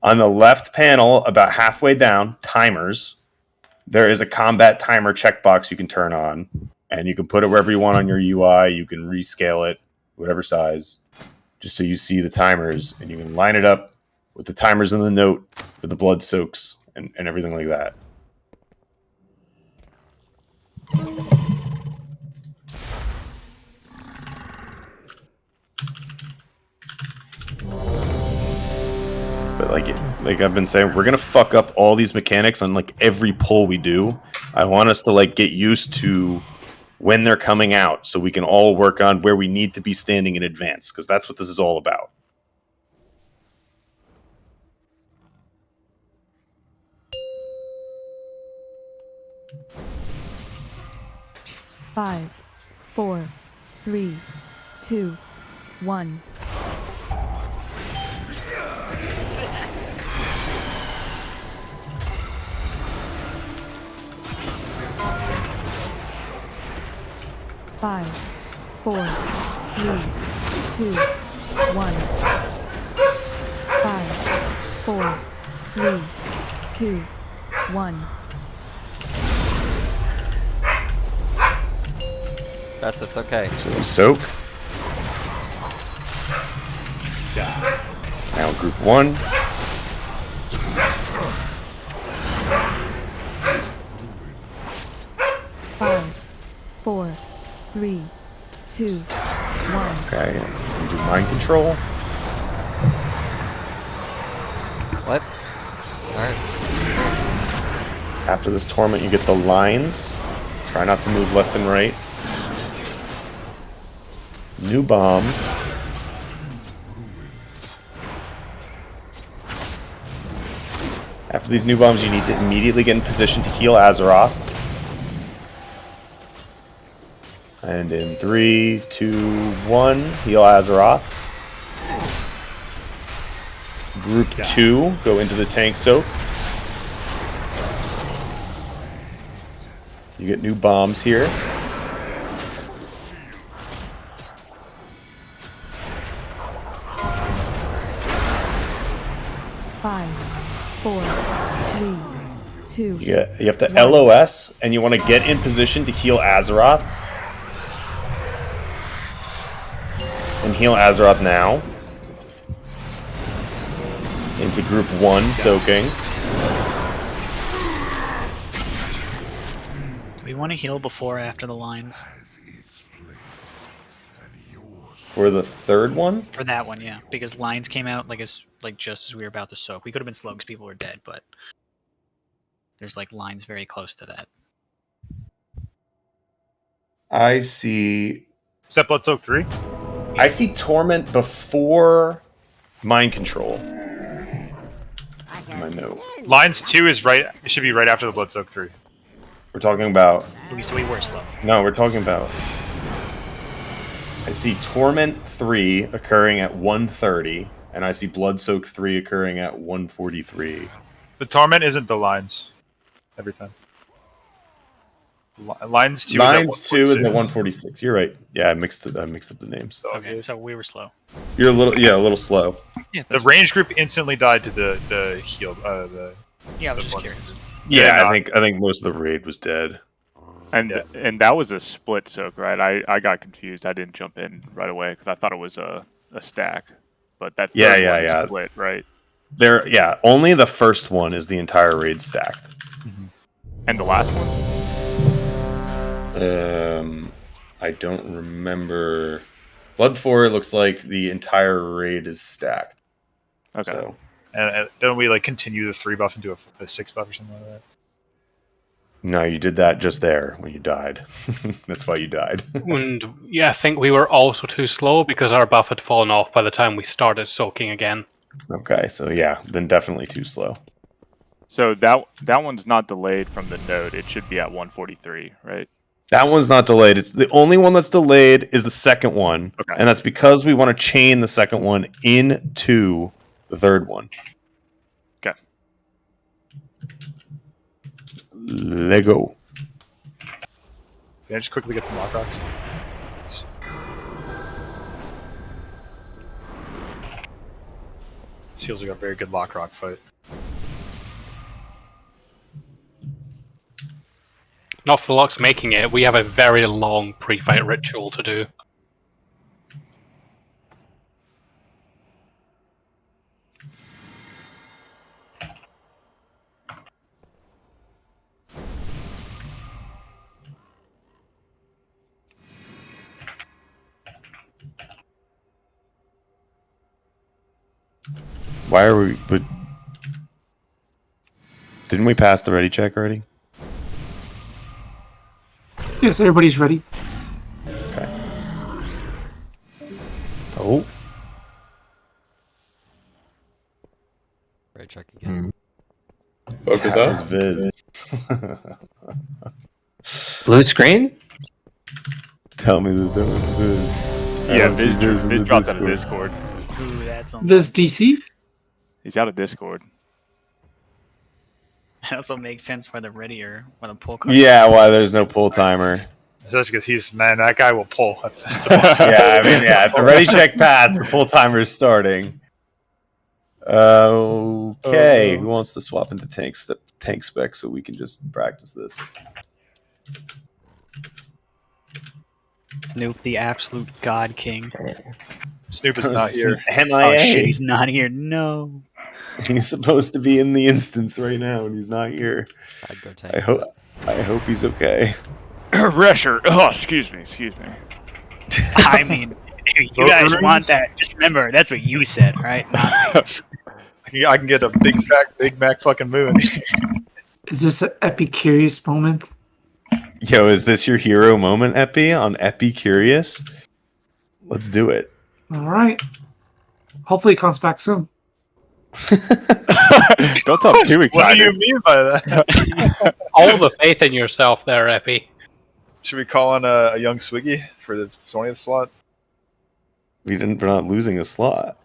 On the left panel, about halfway down, timers, there is a combat timer checkbox you can turn on. And you can put it wherever you want on your UI. You can rescale it, whatever size, just so you see the timers. And you can line it up with the timers in the note for the blood soaks and everything like that. But like I've been saying, we're gonna fuck up all these mechanics on like every pull we do. I want us to like get used to when they're coming out, so we can all work on where we need to be standing in advance, because that's what this is all about.
Five, 4, 3, 2, 1. 5, 4, 3, 2, 1. 5, 4, 3, 2, 1.
Best, it's okay.
So we soak. Now group 1.
Five, 4, 3, 2, 1.
Okay, we do mind control.
What? Alright.
After this torment, you get the lines. Try not to move left and right. New bombs. After these new bombs, you need to immediately get in position to heal Azeroth. And in 3, 2, 1, heal Azeroth. Group 2, go into the tank soak. You get new bombs here.
Five, 4, 3, 2.
You have to LOS, and you want to get in position to heal Azeroth. And heal Azeroth now. Into group 1, soaking.
Do we want to heal before or after the lines?
For the third one?
For that one, yeah. Because lines came out like just as we were about to soak. We could have been slow because people were dead, but there's like lines very close to that.
I see.
Is that Blood Soak 3?
I see Torment before Mind Control. My note.
Lines 2 is right. It should be right after the Blood Soak 3.
We're talking about.
So we were slow.
No, we're talking about. I see Torment 3 occurring at 1:30, and I see Blood Soak 3 occurring at 1:43.
The Torment isn't the lines. Every time. Lines 2
Lines
is at
2 is at
146.
1:46. You're right. Yeah, I mixed up the names.
Okay, so we were slow.
You're a little slow.
Yeah,
the range group instantly died to the healed.
Yeah, I was just curious.
Yeah, I think most of the raid was dead.
And that was a split soak, right? I got confused. I didn't jump in right away because I thought it was a stack. But that third one is split, right?
Only the first one is the entire raid stacked.
Mm-hmm. And the last one?
I don't remember. Blood 4 looks like the entire raid is stacked.
Okay.
So.
And don't we like continue the 3 buff into a 6 buff or something like that?
No, you did that just there when you died. That's why you died.
And yeah, I think we were also too slow because our buff had fallen off by the time we started soaking again.
Okay, so yeah, then definitely too slow.
So that one's not delayed from the node. It should be at 1:43, right?
That one's not delayed. It's the only one that's delayed is the second one.
Okay.
And that's because we want to chain the second one into the third one.
Okay.
Lego.
Can I just quickly get some lock rocks? This feels like a very good lock rock fight.
Not for Locks making it, we have a very long pre-fight ritual to do.
Why are we... But didn't we pass the ready check already?
Yes, everybody's ready.
Okay. Oh.
Right check again.
Focus
That
us.
was Viz.
Blue screen?
Tell me that was Viz.
Yeah, Viz dropped out of Discord.
Ooh, that's on.
This DC?
He's out of Discord.
That also makes sense why the ready or why the pull card.
Yeah, why there's no pull timer.
Just because that guy will pull.
Yeah, I mean, yeah. If the ready check passed, the pull timer is starting. Okay, who wants to swap into tank spec so we can just practice this?
Snoop, the absolute god king.
Snoop is not here.
Oh shit, he's not here. No.
He's supposed to be in the instance right now, and he's not here.
I'd go tank.
I hope he's okay.
Resher. Oh, excuse me.
I mean, if you guys want that, just remember that's what you said, right? Not me.
I can get a Big Mac fucking moon.
Is this an Epicurious moment?
Yo, is this your hero moment, Epi, on Epicurious? Let's do it.
All right. Hopefully it comes back soon.
Don't talk too excited.
What do you mean by that?
All the faith in yourself there, Epi.
Should we call on a young Swiggy for the 20th slot?
We're not losing a slot.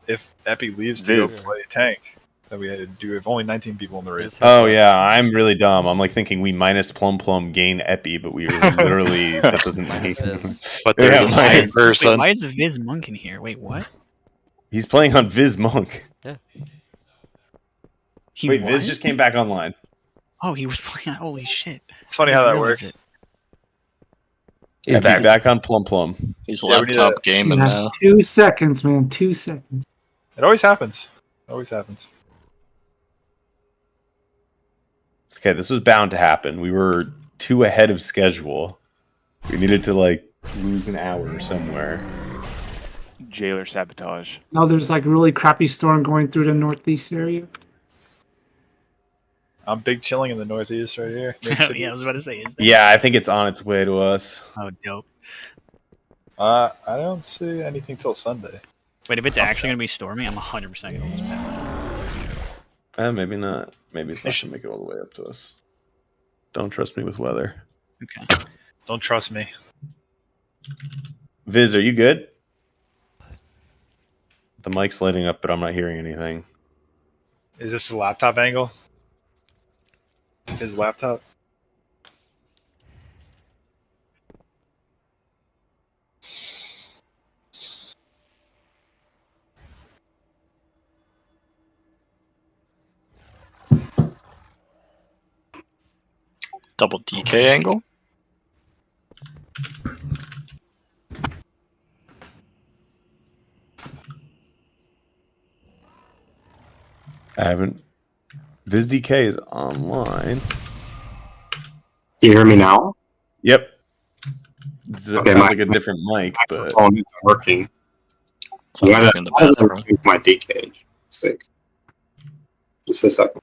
If Epi leaves to go play tank, then we have only 19 people in the race.
Oh yeah, I'm really dumb. I'm like thinking we minus Plum gain Epi, but we are literally that doesn't make.
But they're the same person.
Wait, why is Viz Monk in here? Wait, what?
He's playing on Viz Monk.
Yeah.
He
Wait,
was?
Viz just came back online.
Oh, he was playing. Holy shit!
It's funny how that works.
He's back on Plum.
He's laptop gaming now.
2 seconds, man. 2 seconds.
It always happens. Always happens.
Okay, this was bound to happen. We were 2 ahead of schedule. We needed to lose an hour somewhere.
Jailer sabotage.
Now there's really crappy storm going through the northeast area.
I'm big chilling in the northeast right here.
Yeah, I was about to say.
Yeah, I think it's on its way to us.
Oh, dope.
I don't see anything till Sunday.
Wait, if it's actually gonna be stormy, I'm 100% gonna lose bet.
Maybe not. Maybe it's not gonna make it all the way up to us. Don't trust me with weather.
Okay.
Don't trust me.
Viz, are you good? The mic's lighting up, but I'm not hearing anything.
Is this the laptop angle? His laptop?
Double DK angle?
I haven't. VizDK is online.
Can you hear me now?
Yep. It sounds like a different mic, but
phone isn't working. So I gotta change my DK. Sick. Just a second.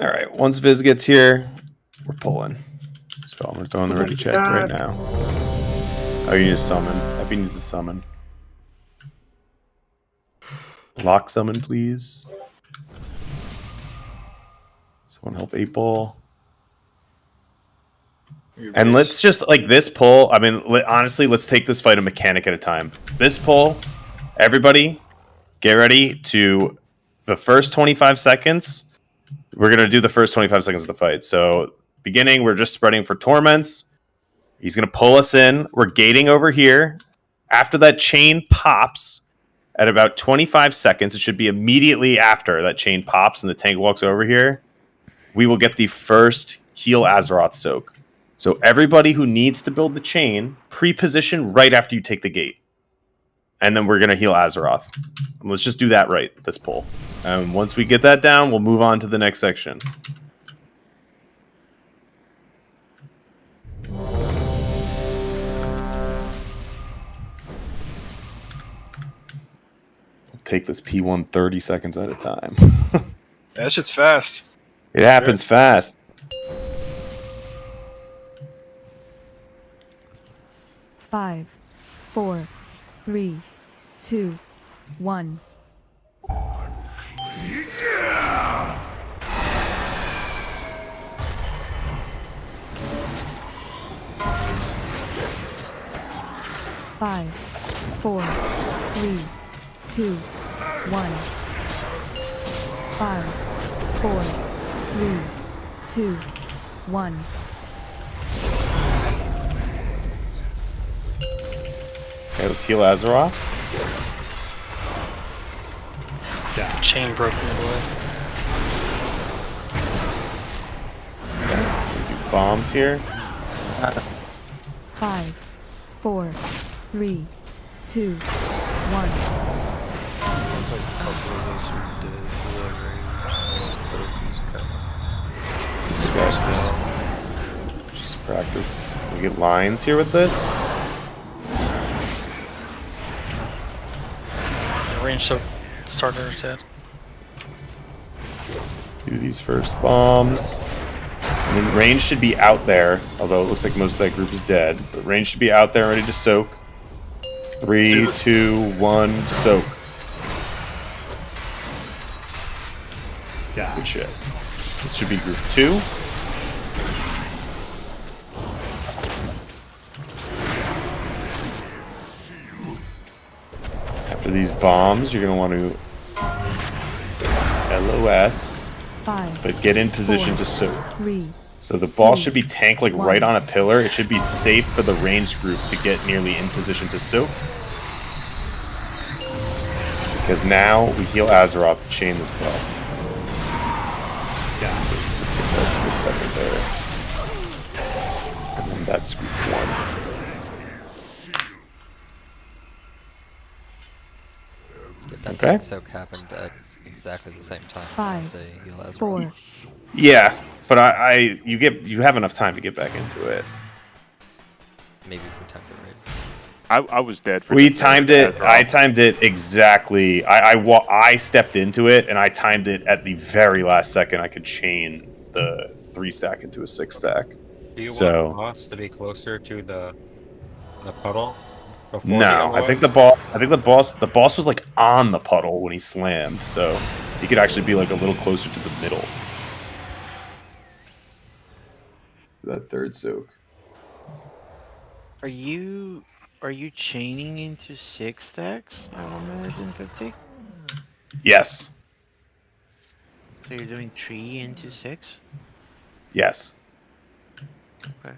all right. Once Viz gets here, we're pulling. So I'm gonna throw in the ready check right now. Oh, you need to summon. Epi needs to summon. Lock summon, please. Someone help 8-Ball. And let's just this pull. I mean, honestly, let's take this fight a mechanic at a time. This pull, everybody, get ready to the first 25 seconds. We're gonna do the first 25 seconds of the fight. So, beginning, we're just spreading for torments. He's gonna pull us in. We're gating over here. After that chain pops, at about 25 seconds, it should be immediately after that chain pops and the tank walks over here. We will get the first heal Azeroth soak. So everybody who needs to build the chain, pre-position right after you take the gate. And then we're going to heal Azeroth. And let's just do that right, this pull. And once we get that down, we'll move on to the next section. Take this P1 30 seconds at a time.
That shit's fast.
It happens fast.
Five, 4, 3, 2, 1. 5, 4, 3, 2, 1. 5, 4, 3, 2, 1.
Okay, let's heal Azeroth.
Chain broke in the way.
Do bombs here.
5, 4, 3, 2, 1.
Just practice. We get lines here with this.
Range so starter dead.
Do these first bombs. And then range should be out there, although it looks like most of that group is dead. But range should be out there ready to soak. 3, 2, 1, soak. Good shit. This should be group 2. After these bombs, you're going to want to LOS,
5,
but get in position
4,
to soak.
3.
So the ball
2,
should be tanked like
1.
right on a pillar. It should be safe for the ranged group to get nearly in position to soak. Because now we heal Azeroth to chain this buff. Yeah. So just the best split second there. And then that's group 1.
That
Okay.
soak happened at exactly the same time.
5,
as a heal Azeroth.
4.
Yeah, but you have enough time to get back into it.
Maybe if we timed it right.
I was dead. For
We
the
timed it. I timed it exactly. I stepped into it and I timed it at the very last second. I could chain the 3 stack into a 6 stack.
Do you
So-
want boss to be closer to the puddle? before
No,
the
I think
LOS?
the boss was like on the puddle when he slammed, so he could actually be like a little closer to the middle. That third soak.
Are you chaining into 6 stacks at 1,50,000?
Yes.
So you're doing 3 into 6?
Yes.
Okay.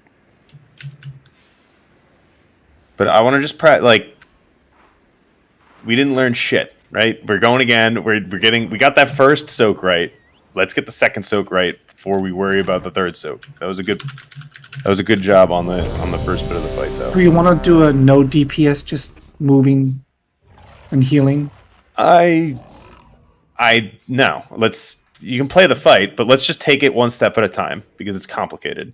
But I want to just we didn't learn shit, right? We're going again. We got that first soak right. Let's get the second soak right before we worry about the third soak. That was a good job on the first bit of the fight, though.
Or you want to do a no DPS, just moving and healing?
No. You can play the fight, but let's just take it one step at a time because it's complicated.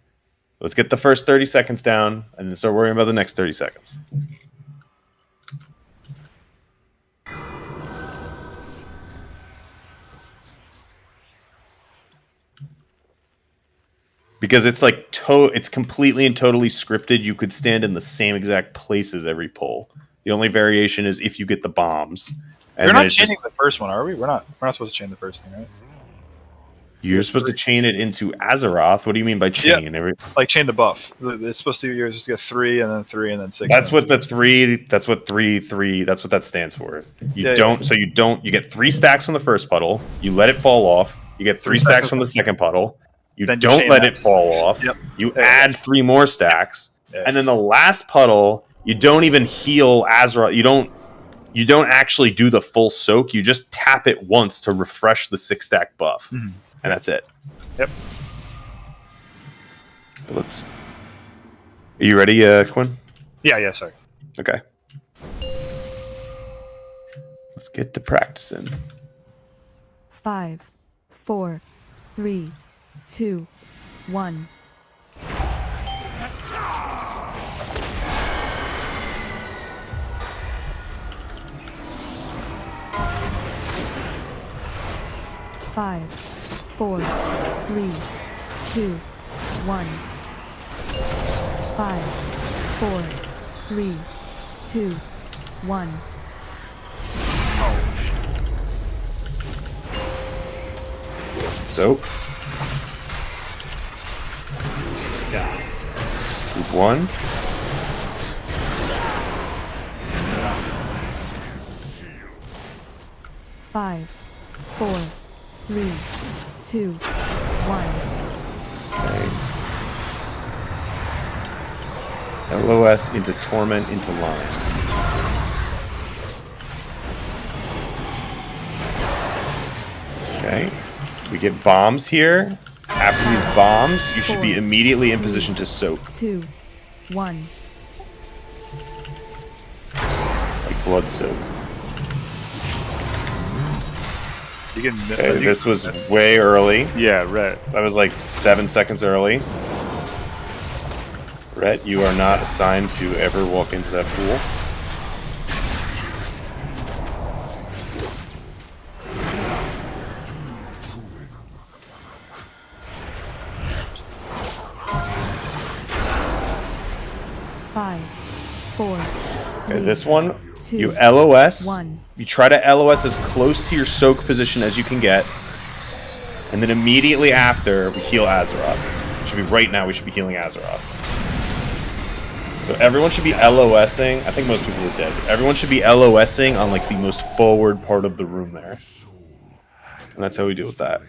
Let's get the first 30 seconds down and then start worrying about the next 30 seconds. Because it's like it's completely and totally scripted. You could stand in the same exact places every pull. The only variation is if you get the bombs. And
We're
then
not
it's just-
chaining the first one, are we? We're not supposed to chain the first thing, right?
You're supposed to chain it into Azeroth. What do you mean by chain?
Yeah, like chain the buff. It's supposed to. You're just get 3 and then 3 and then 6.
That's what the 3. That's what 3. That's what that stands for. You don't. So you don't. You get 3 stacks from the first puddle. You let it fall off. You get 3 stacks from the second puddle. You
Then you
don't
chain
let
that
it
to
fall
6.
off.
Yep.
You add 3 more stacks, and then the last puddle. You don't even heal Azeroth. You don't actually do the full soak. You just tap it once to refresh the 6 stack buff, and that's it.
Yep.
Are you ready, Quinn?
Yeah, sorry.
Okay. Let's get to practicing.
5, 4, 3, 2, 1. Five, 4, 3, 2, 1. 5, 4, 3, 2, 1.
Soap. Group 1.
5, 4, 3, 2, 1.
Okay. LOS into Torment into Lines. Okay. We get bombs here. After these bombs, you should be immediately in position to soak.
2, 1.
Like blood soak.
You can.
Okay, this was way early.
Yeah, Rhett.
That was like 7 seconds early. Rhett, you are not assigned to ever walk into that pool.
Five, 4.
Okay, this one, you LOS.
1.
You try to LOS as close to your soak position as you can get. And then immediately after, we heal Azeroth. Should be right now, we should be healing Azeroth. So everyone should be LOSing. I think most people are dead. Everyone should be LOSing on like the most forward part of the room there. And that's how we deal with that.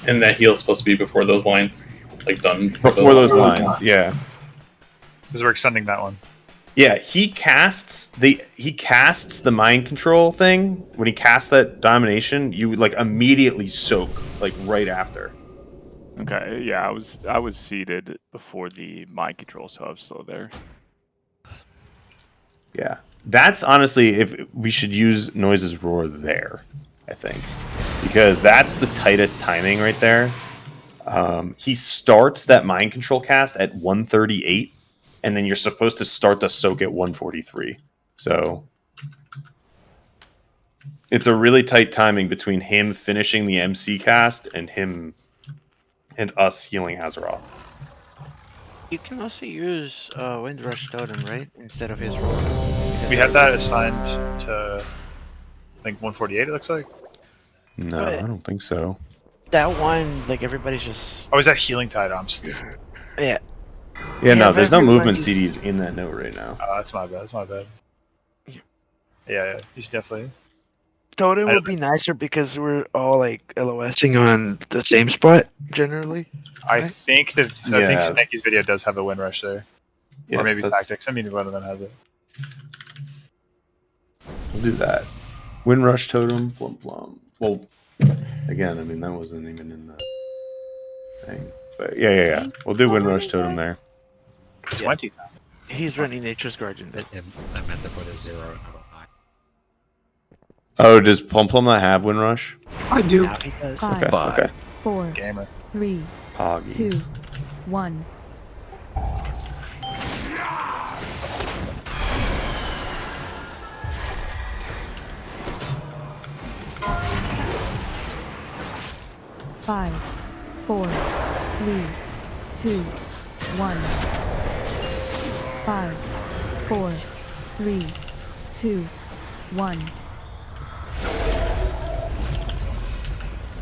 And that heal is supposed to be before those lines, like done
Before those lines, yeah.
Because we're extending that one.
Yeah, he casts the mind control thing. When he casts that domination, you would like immediately soak, like right after.
Okay, yeah, I was seated before the mind control, so I was still there.
Yeah, that's honestly if we should use Noise's roar there, I think, because that's the tightest timing right there. He starts that mind control cast at 138. And then you're supposed to start the soak at 143. So it's a really tight timing between him finishing the MC cast and him and us healing Azeroth.
You can also use Windrush Totem, right? Instead of his roll.
We had that assigned to, I think, 148, it looks like.
No, I don't think so.
That one, like, everybody's just...
Oh, is that Healing Tide? I'm stupid.
Yeah.
Yeah, no, there's no movement
everybody's-
CDs in that note right now.
Oh, that's my bad. That's my bad. Yeah, you should definitely.
Totem would be nicer because we're all, like, LOSing on the same spot, generally.
I think that I
Yeah.
think Snaky's video does have a win rush there,
Yeah,
or maybe
that's-
Tactics. I mean, one of them has it.
We'll do that. Windrush Totem, plum plum. Well, again, I mean, that wasn't even in the thing. But yeah. We'll do Windrush Totem there.
20.
He's running Nature's Guardian.
I meant to put a 0 and not a 9.
Oh, does Plum Plum not have Windrush?
I do.
Now he does.
Okay,
5,
okay.
4,
Gamer.
3,
Poggies.
2, 1. Five, 4, 3, 2, 1. 5, 4, 3, 2, 1.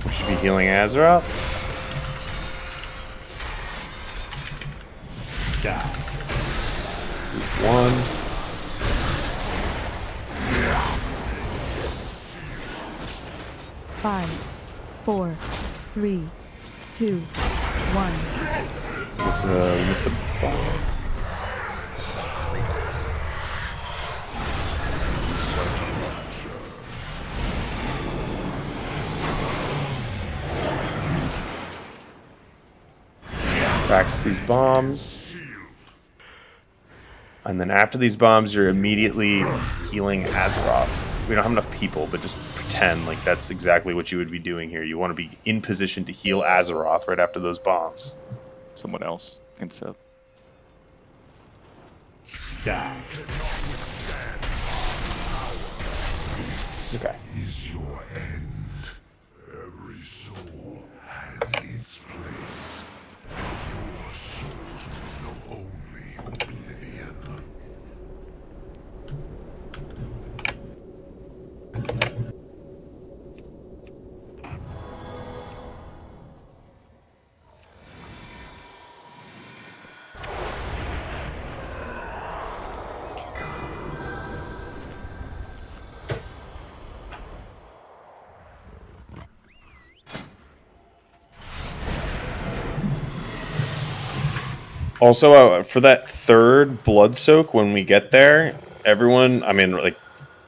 We should be healing Azeroth.
Yeah.
1.
Five, 4, 3, 2, 1.
We missed the bomb. Practice these bombs. And then after these bombs, you're immediately healing Azeroth. We don't have enough people, but just pretend like that's exactly what you would be doing here. You want to be in position to heal Azeroth right after those bombs.
Someone else can sub.
Okay.
Is your end. Every soul has its place. Your souls will know only oblivion.
Also, for that third blood soak, when we get there, everyone, I mean, like,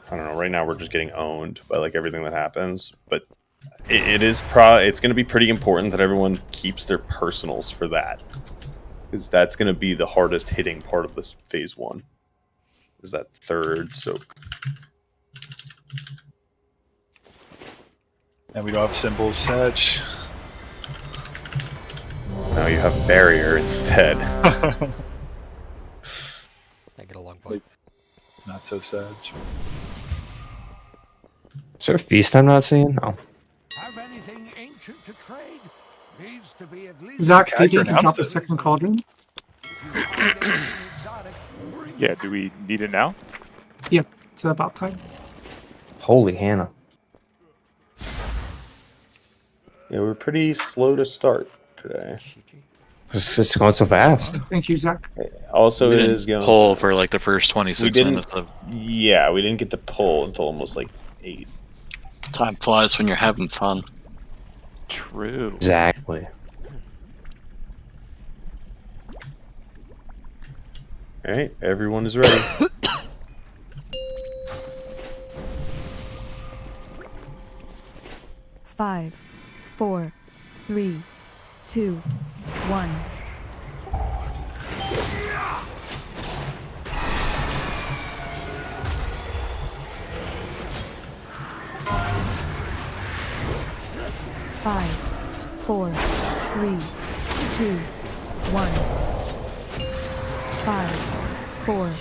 I don't know, right now we're just getting owned by, like, everything that happens, but it's going to be pretty important that everyone keeps their personals for that, because that's going to be the hardest hitting part of this phase 1, is that third soak.
And we don't have symbols, Sedge.
Now you have barrier instead.
I get a long bite.
Not so Sedge.
Is there a feast I'm not seeing? No.
Have anything ancient to trade? Needs to be at least.
Zach, do you think you
announced
drop the
it.
second cauldron?
Yeah, do we need it now?
Yep, it's about time.
Holy Hannah.
Yeah, we're pretty slow to start today.
It's going so fast.
Thank you, Zach.
Also,
We
it
didn't
is going.
pull for like the first 26
didn't-
minutes of.
Yeah, we didn't get to pull until almost like 8.
Time flies when you're having fun.
True.
Exactly.
All right, everyone is ready.
Five, 4, 3, 2, 1. Five, 4, 3, 2, 1. 5, 4,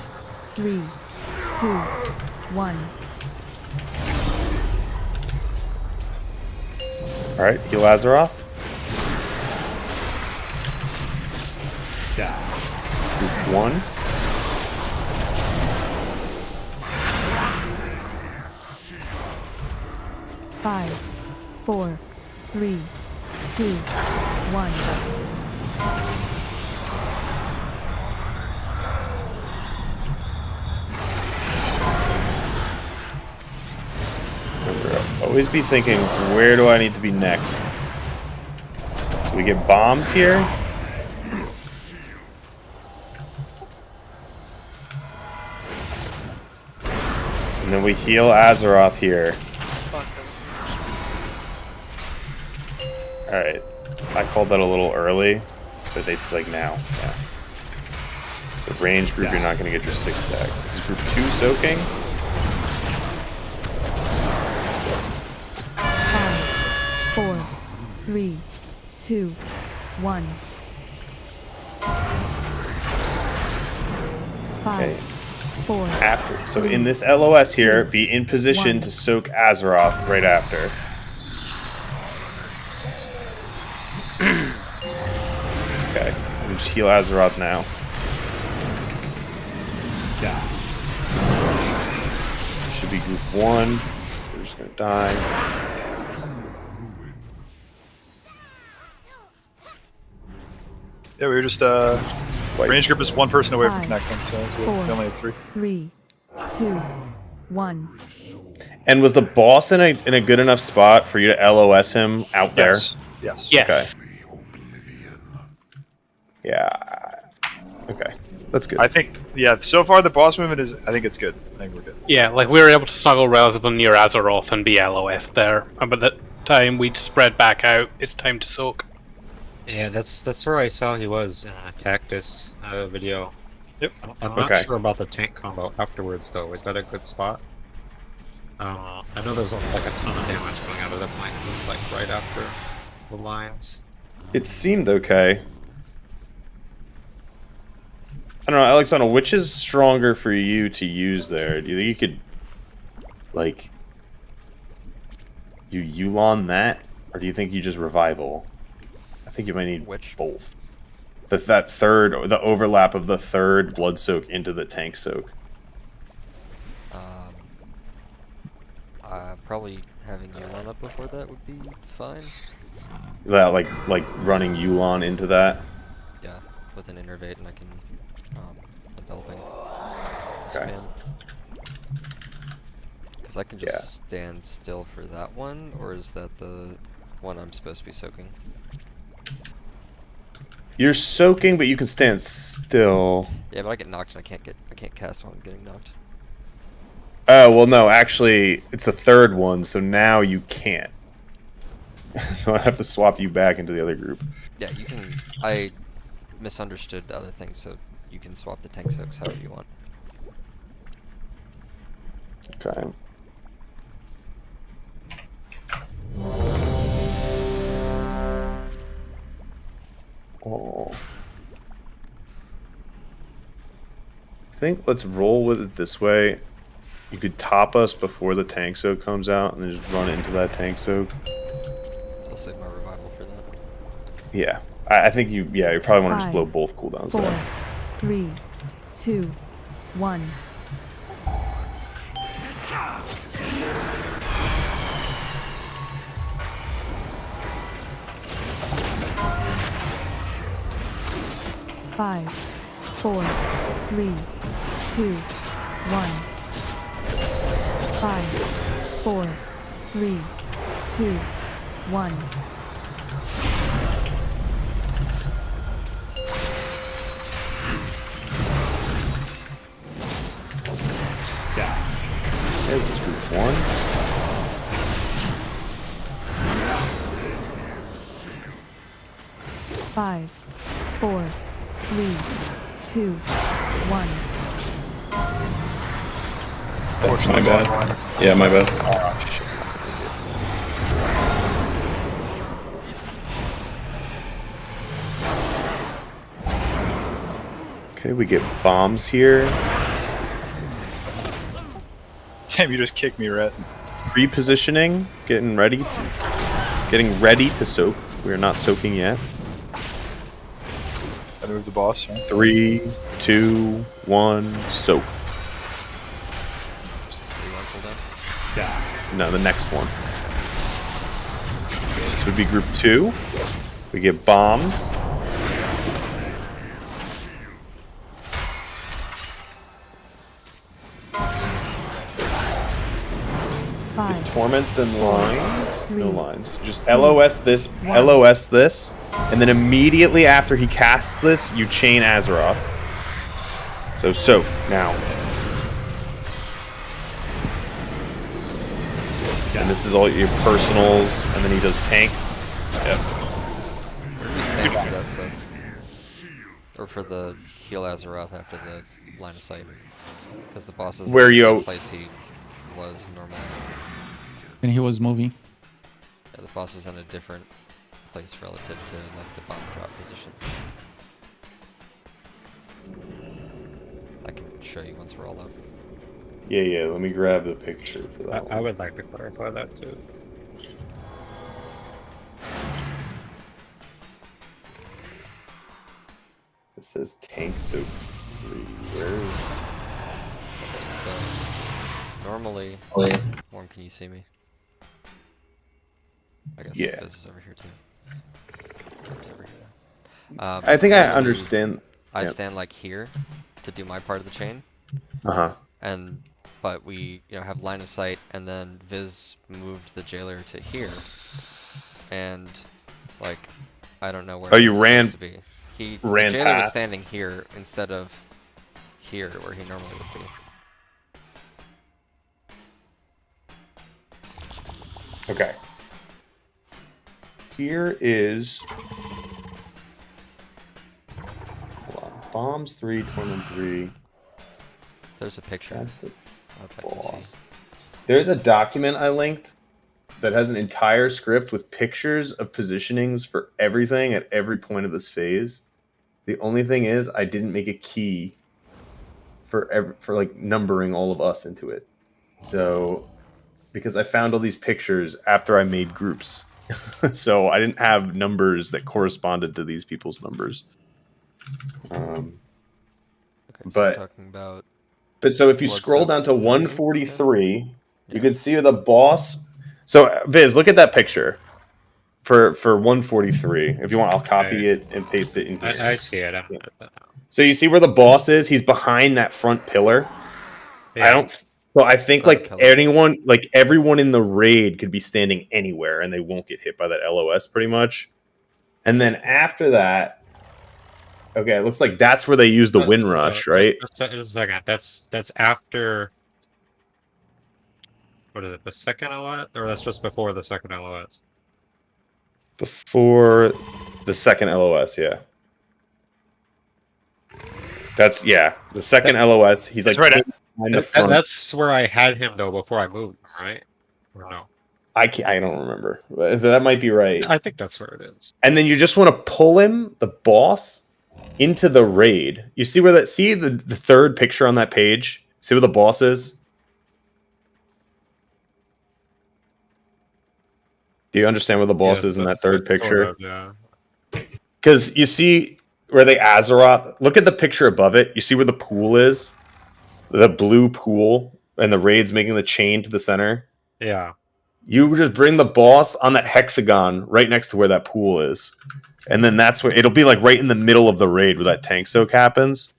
3, 2, 1.
All right, heal Azeroth. Group 1.
Five, 4, 3, 2, 1.
Remember, always be thinking, where do I need to be next? So we get bombs here. And then we heal Azeroth here. Alright. I called that a little early, but it's like now. Yeah. So range group, you're not going to get your 6 stacks. This is group 2 soaking.
5, 4, 3, 2, 1. 5,
Okay.
4.
After. So in this LOS here, be in position to soak Azeroth right after. Okay. We just heal Azeroth now. Should be group 1. We're just gonna die.
Yeah, we were just range group is one person away from
5,
connecting, so we
4,
only have 3.
3, 2, 1.
And was the boss in a good enough spot for you to LOS him out there?
Yes.
Yes.
Okay. Yeah. Okay. That's good.
I think, yeah, so far the boss movement is, I think it's good. I think we're good.
Yeah, like we were able to snuggle relatively near Azeroth and be LOS there. And by the time we'd spread back out, it's time to soak.
Yeah, that's where I saw he was in a Cactus video.
Yep.
I'm not
Okay.
sure about the tank combo afterwards, though. Is that a good spot? I know there's like a ton of damage going out of that point because it's like right after the lines.
It seemed okay. I don't know, Elexana, which is stronger for you to use there? Do you think you could, like, you Yulon that? Or do you think you just revival? I think you might need both. That third, the overlap of the third blood soak into the tank soak.
Probably having Yulon up before that would be fine.
That like running Yulon into that.
Yeah, with an innervate and I can enveloping
Okay.
spam. Because I can just stand still for that one, or is that the one I'm supposed to be soaking?
You're soaking, but you can stand still.
Yeah, but I get knocked and I can't cast while I'm getting knocked.
Oh, well, no, actually, it's the third one, so now you can't. So I have to swap you back into the other group.
Yeah, you can. I misunderstood the other thing, so you can swap the tank soaks however you want.
Okay. Oh. I think let's roll with it this way. You could top us before the tank soak comes out and then just run into that tank soak.
So I'll save my revival for that.
Yeah. I think you probably want to just blow
5,
both cooldowns
4,
there.
3, 2, 1. Five, 4, 3, 2, 1. 5, 4, 3, 2, 1.
This is group 1.
Five, 4, 3, 2, 1.
That's my bad. Yeah, my bad.
Oh, shit. Okay, we get bombs here.
Damn, you just kicked me, Rhett.
Repositioning, getting ready to soak. We are not soaking yet.
I moved the boss, right?
3, 2, 1, soak. No, the next one. This would be group 2. We get bombs. It torments then lines. No lines. Just LOS this, LOS this, and then immediately after he casts this, you chain Azeroth. So soak now. And this is all your personals, and then he does tank. Yep.
Where do we stand for that stuff? Or for the heal Azeroth after the line of sight? Because the boss is
Where
in the
you-
same place he was normally.
And he was moving.
Yeah, the boss was in a different place relative to like the bomb drop position. I can show you once we're all up.
Yeah, let me grab the picture for that one.
I would like to clarify that too.
It says tank soak 3. Where is...
So, normally... Warren, can you see me? I guess
Yeah.
Fizz is over here too. He's over here.
I think I
normally
understand.
I
Yep.
stand like here to do my part of the chain.
Uh-huh.
But we, have line of sight, and then Viz moved the jailer to here, and like, I don't know where.
Oh, you
he's
ran-
supposed to be. The
ran
jailer was
past.
standing here instead of here, where he normally would be.
Okay. Here is... Hold on. Bombs 3, torment 3.
There's a picture.
That's the
I can see.
boss. There's a document I linked that has an entire script with pictures of positionings for everything at every point of this phase. The only thing is I didn't make a key for like numbering all of us into it. So because I found all these pictures after I made groups. So I didn't have numbers that corresponded to these people's numbers.
Okay, so
But
we're talking about.
But so if you
Blood
scroll
Soaked
down to
3,
143, you can see the boss. So Viz, look at that picture for 143. If you want, I'll copy it and paste it in here.
I see it.
So you see where the boss is? He's behind that front pillar.
Yeah.
I think like everyone in the raid could be standing anywhere and they won't get hit by that LOS pretty much. And then after that, Okay, it looks like that's where they use the wind rush, right?
Just a second. That's after. What is it? The second LOS, or that's just before the second LOS?
Before the second LOS, yeah. That's the second LOS. He's like
right.
behind the front.
That's where I had him though before I moved, right? Or no?
I don't remember. That might be right.
I think that's where it is.
And then you just want to pull him, the boss, into the raid. You see where see the third picture on that page? See where the boss is? Do you understand where the boss is in that third picture?
Sort of, yeah.
Because you see where they Azeroth. Look at the picture above it. You see where the pool is? The blue pool, and the raid's making the chain to the center.
Yeah.
You just bring the boss on that hexagon right next to where that pool is. And then that's where it'll be like right in the middle of the raid where that tank soak happens.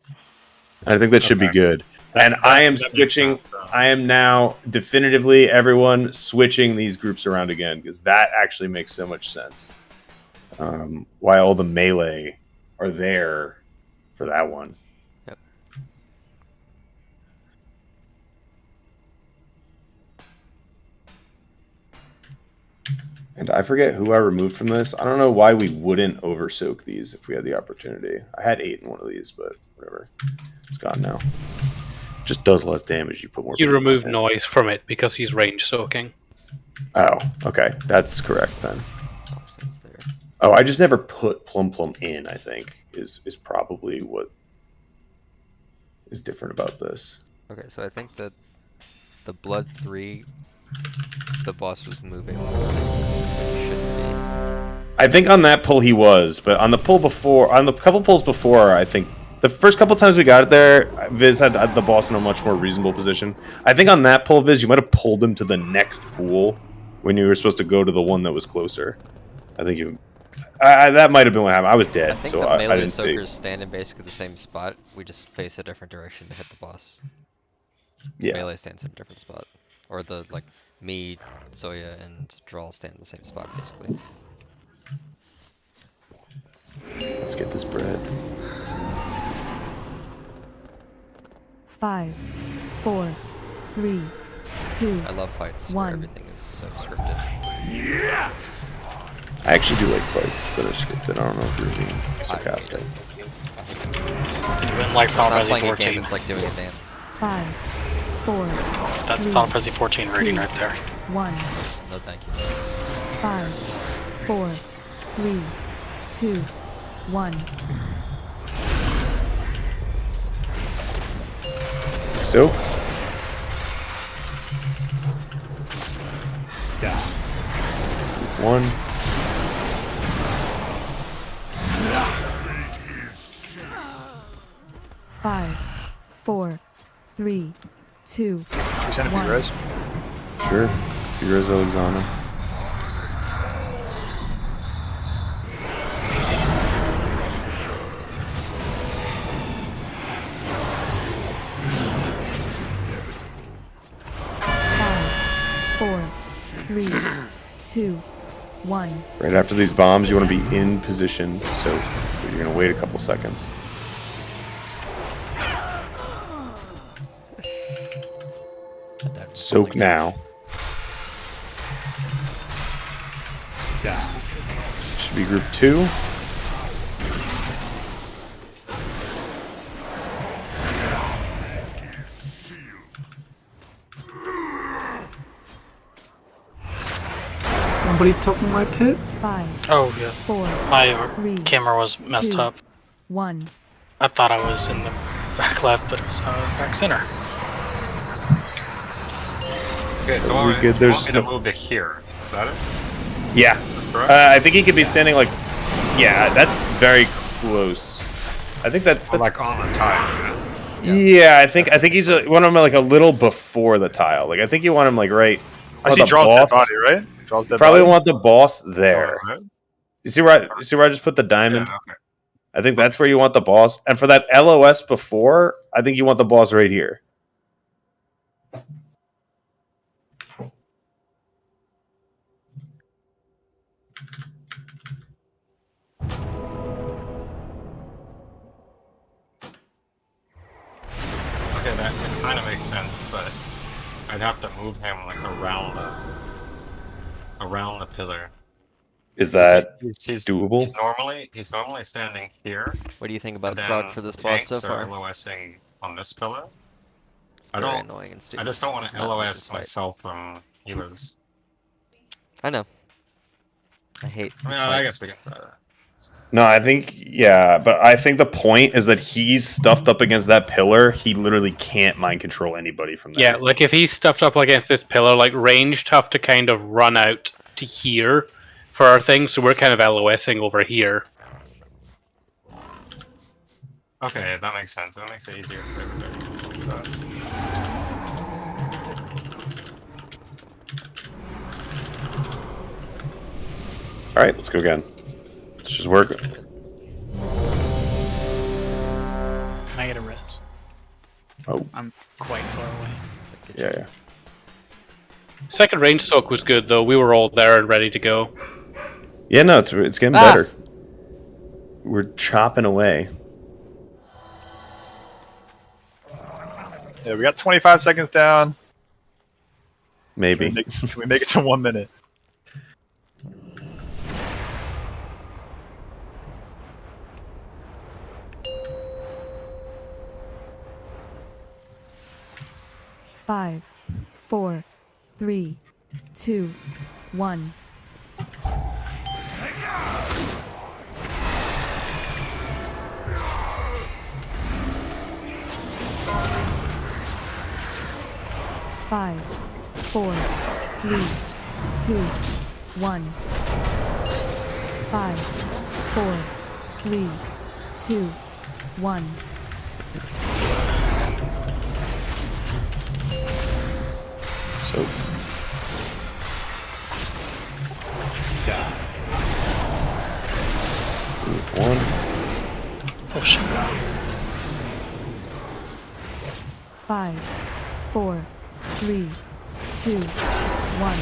And I think that should be good. And I am switching. I am now definitively everyone switching these groups around again because that actually makes so much sense. Why all the melee are there for that one.
Yep.
And I forget who I removed from this. I don't know why we wouldn't over soak these if we had the opportunity. I had 8 in one of these, but whatever. It's gone now. Just does less damage. You put more.
You remove noise from it because he's range soaking.
Oh, okay. That's correct then. Oh, I just never put Plum in, I think, is probably what is different about this.
Okay, so I think that the Blood 3, the boss was moving. It shouldn't be.
I think on that pull he was, but on the pull before, on the couple pulls before, I think the first couple times we got it there, Viz had the boss in a much more reasonable position. I think on that pull, Viz, you might have pulled him to the next pool when you were supposed to go to the one that was closer. I think you... that might have been what happened. I was dead,
I think
so
the
I
melee
didn't see.
soakers stand in basically the same spot. We just face a different direction to hit the boss.
Yeah.
Melee stands in a different spot. Or the, like, me, Zoya, and Drawl stand in the same spot, basically.
Let's get this bread.
5, 4, 3, 2.
I love fights
1.
where everything is so scripted.
Yeah.
I actually do like fights that are scripted. I don't know if you're being sarcastic.
Even like Final
It's not
Fantasy
playing a
14.
game, it's like doing a dance.
5, 4.
That's
3,
Final Fantasy 14 rating right there.
1.
No, thank you.
5, 4, 3, 2, 1.
So.
Stop.
1.
Five, 4, 3, 2,
You send a
1.
Res?
Sure. Heroes Elexana.
Five, 4, 3, 2, 1.
Right after these bombs, you want to be in position, so you're going to wait a couple seconds. Soak now.
Stop.
Should be group 2.
Somebody took my pit?
5.
Oh yeah.
4.
My
3,
camera was messed
2,
up.
1.
I thought I was in the back left, but it was back center.
Okay, so
Are we
I
good?
want
There's
me to
no-
move to here. Is that it?
Yeah.
correct?
I think he could be standing like... Yeah, that's very close. I think that's
like on the tile,
Yeah, I think he's you want him like a little before the tile. Like I think you want him like right.
I see
the
Draw's dead
boss.
body, right? Draw's dead
Probably
body.
want the boss there.
Alright.
You see where I just put the diamond?
Yeah, okay.
I think that's where you want the boss. And for that LOS before, I think you want the boss right here.
Okay, that kind of makes sense, but I'd have to move him like around the pillar.
Is that
He's
doable?
He's normally standing here.
What do you think
And
about
then
Krog for this boss so
tanks are
far?
LOSing on this pillar.
It's very annoying and stupid.
I just don't want to
Not with this
LOS
fight.
myself from healers.
I know. I hate.
I mean,
this
I
fight.
guess we can try that.
No, I think yeah, but I think the point is that he's stuffed up against that pillar. He literally can't mind control anybody from there.
Yeah, like if he's stuffed up against this pillar, like ranged have to kind of run out to here for our thing, so we're kind of LOSing over here.
Okay, that makes sense. That makes it easier for everybody.
All right, let's go again. Let's just work.
Can I get a res?
Oh.
I'm quite far away.
Yeah.
Second range soak was good though. We were all there and ready to go.
Yeah, no, it's getting better. We're chopping away.
Yeah, we got 25 seconds down.
Maybe.
Can we make it to 1 minute?
Five, 4, 3, 2, 1. Five, 4, 3, 2, 1. 5, 4, 3, 2, 1.
So.
Yeah.
1.
Oh shit.
5, 4, 3, 2, 1.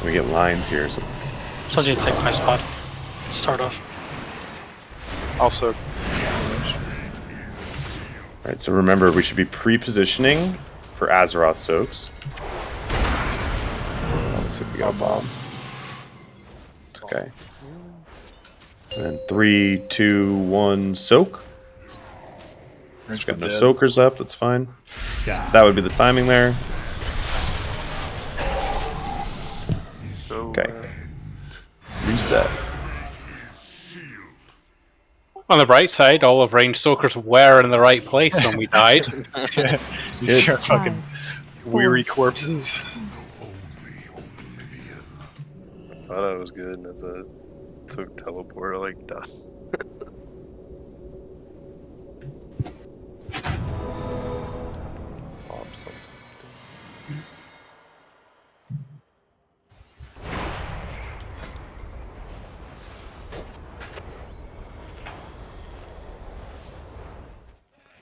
We get lines here, so.
Told you to take my spot. Start off.
Also.
Alright, so remember, we should be pre-positioning for Azeroth soaks. Looks like we got a bomb. It's okay. And then 3, 2, 1, soak. Just got no soakers up, that's fine. That would be the timing there. Okay. Reset.
On the bright side, all of range soakers were in the right place when we died.
These are fucking weary corpses.
I thought I was good as I took teleporter like dust.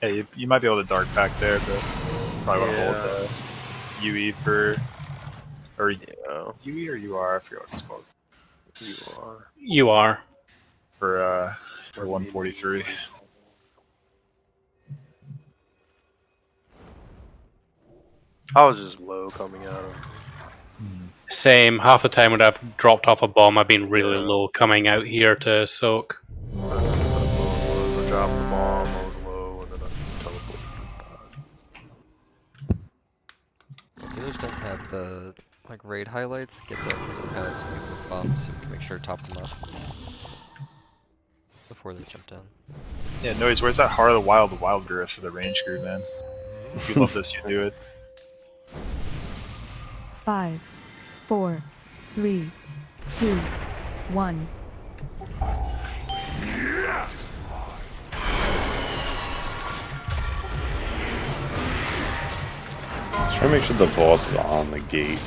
Hey, you might be able to dark back there, but probably want to hold the UE for, or UE or UR, I forget what it's called.
You are.
For 143.
I was just low coming out of.
Same. Half the time when I've dropped off a bomb, I've been really low coming out here to soak.
That's all it was. I dropped the bomb, I was low, and then I teleported.
Healers don't have the like raid highlights. Get that because it has people with bombs, so you can make sure to top them up before they jump down.
Yeah, Noise, where's that Heart of the Wild Growth for the range group, man? If you love this, you do it.
5, 4, 3, 2, 1.
Try to make sure the boss is on the gate.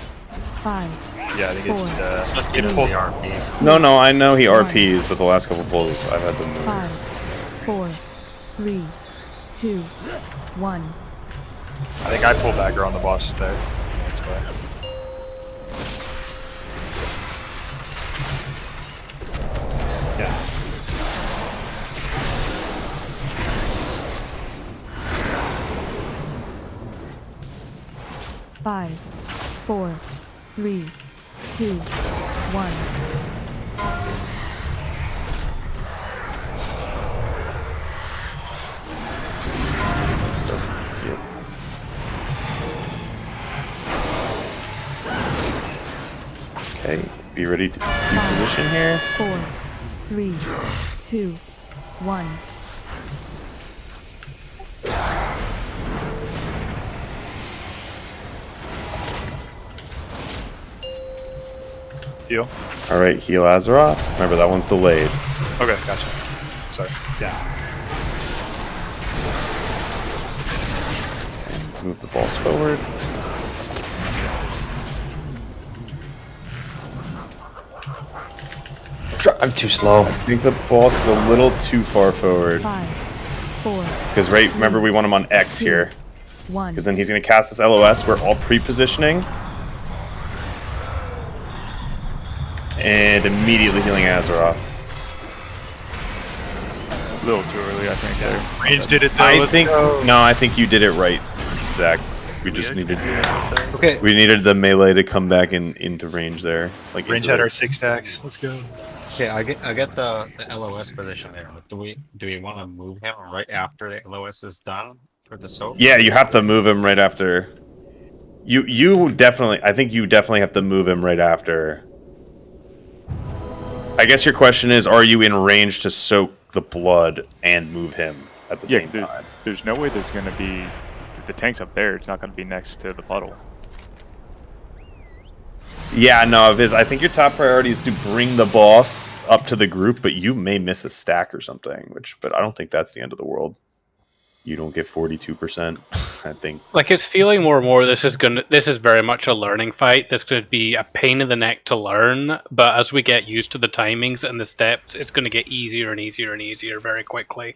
5.
Yeah, I think it's just
get pulled RPs.
No, I know he RPs, but the last couple pulls I've had to move.
5, 4, 3, 2, 1.
I think I pulled Bagger on the boss there. That's why.
Five, 4, 3, 2, 1.
Okay, be ready to reposition here.
4, 3, 2, 1.
Heal.
All right, heal Azeroth. Remember that one's delayed.
Okay, gotcha. Sorry.
Move the boss forward.
I'm too slow.
I think the boss is a little too far forward.
5, 4.
Because remember we want him on X here.
1.
Because then he's going to cast this LOS. We're all pre-positioning. And immediately healing Azeroth.
A little too early, I think. There.
Range did it though.
I think you did it right, Zach. We just needed.
Okay.
We needed the melee to come back into range there. Like
Range had our 6 stacks. Let's go.
Okay, I get the LOS position there. But do we want to move him right after the LOS is done for the soap?
Yeah, you have to move him right after. You definitely. I think you definitely have to move him right after. I guess your question is, are you in range to soak the blood and move him at the same time?
There's no way there's going to be... If the tank's up there, it's not going to be next to the puddle.
Yeah, no, I think your top priority is to bring the boss up to the group, but you may miss a stack or something, but I don't think that's the end of the world. You don't get 42%, I think.
Like, it's feeling more and more this is very much a learning fight. This could be a pain in the neck to learn, but as we get used to the timings and the steps, it's going to get easier and easier and easier very quickly.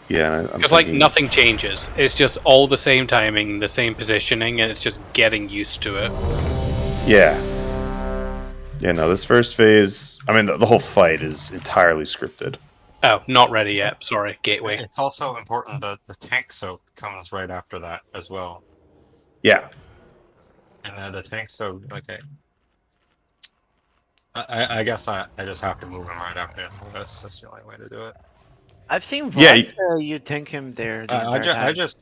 Yeah,
Because like nothing changes. It's just all the same timing, the same positioning, and it's just getting used to it.
Yeah. Yeah, no, this first phase, I mean, the whole fight is entirely scripted.
Oh, not ready yet. Sorry, gateway.
It's also important that the tank soak comes right after that as well.
Yeah.
And the tank soak, okay. I guess I just have to move him right after it. That's the only way to do it.
I've seen Vlad you tank him there.
I just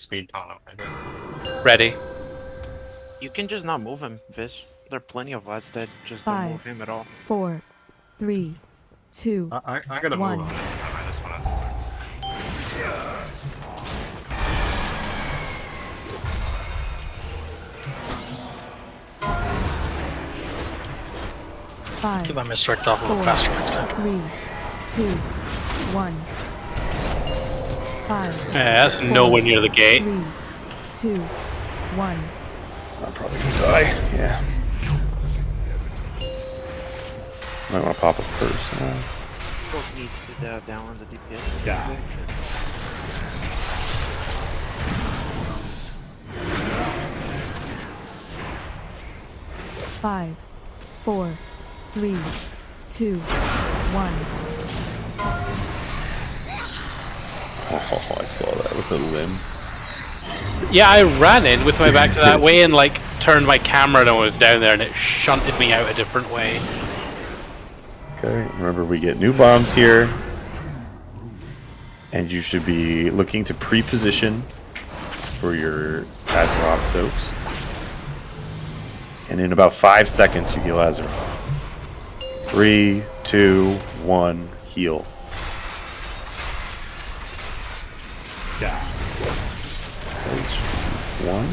speed taunt him. I did.
Ready.
You can just not move him, Vish. There are plenty of Vlads that just
5,
don't move him at all.
4, 3, 2,
I gotta
1.
move him this time. I just want to.
5,
Keep my misdirect off a little
4,
faster next time.
3, 2, 1. 5.
Yeah, that's nowhere near the gate.
3, 2, 1.
I'm probably gonna die. Yeah. Might want to pop up first.
Both needs to down on the DPS.
Yeah.
Five, 4, 3, 2, 1.
Oh, I saw that. Was the limb?
Yeah, I ran in with my back to that way and like turned my camera and I was down there and it shunted me out a different way.
Okay, remember we get new bombs here. And you should be looking to pre-position for your Azeroth soaks. And in about 5 seconds you heal Azeroth. 3, 2, 1, heal.
Yeah.
One.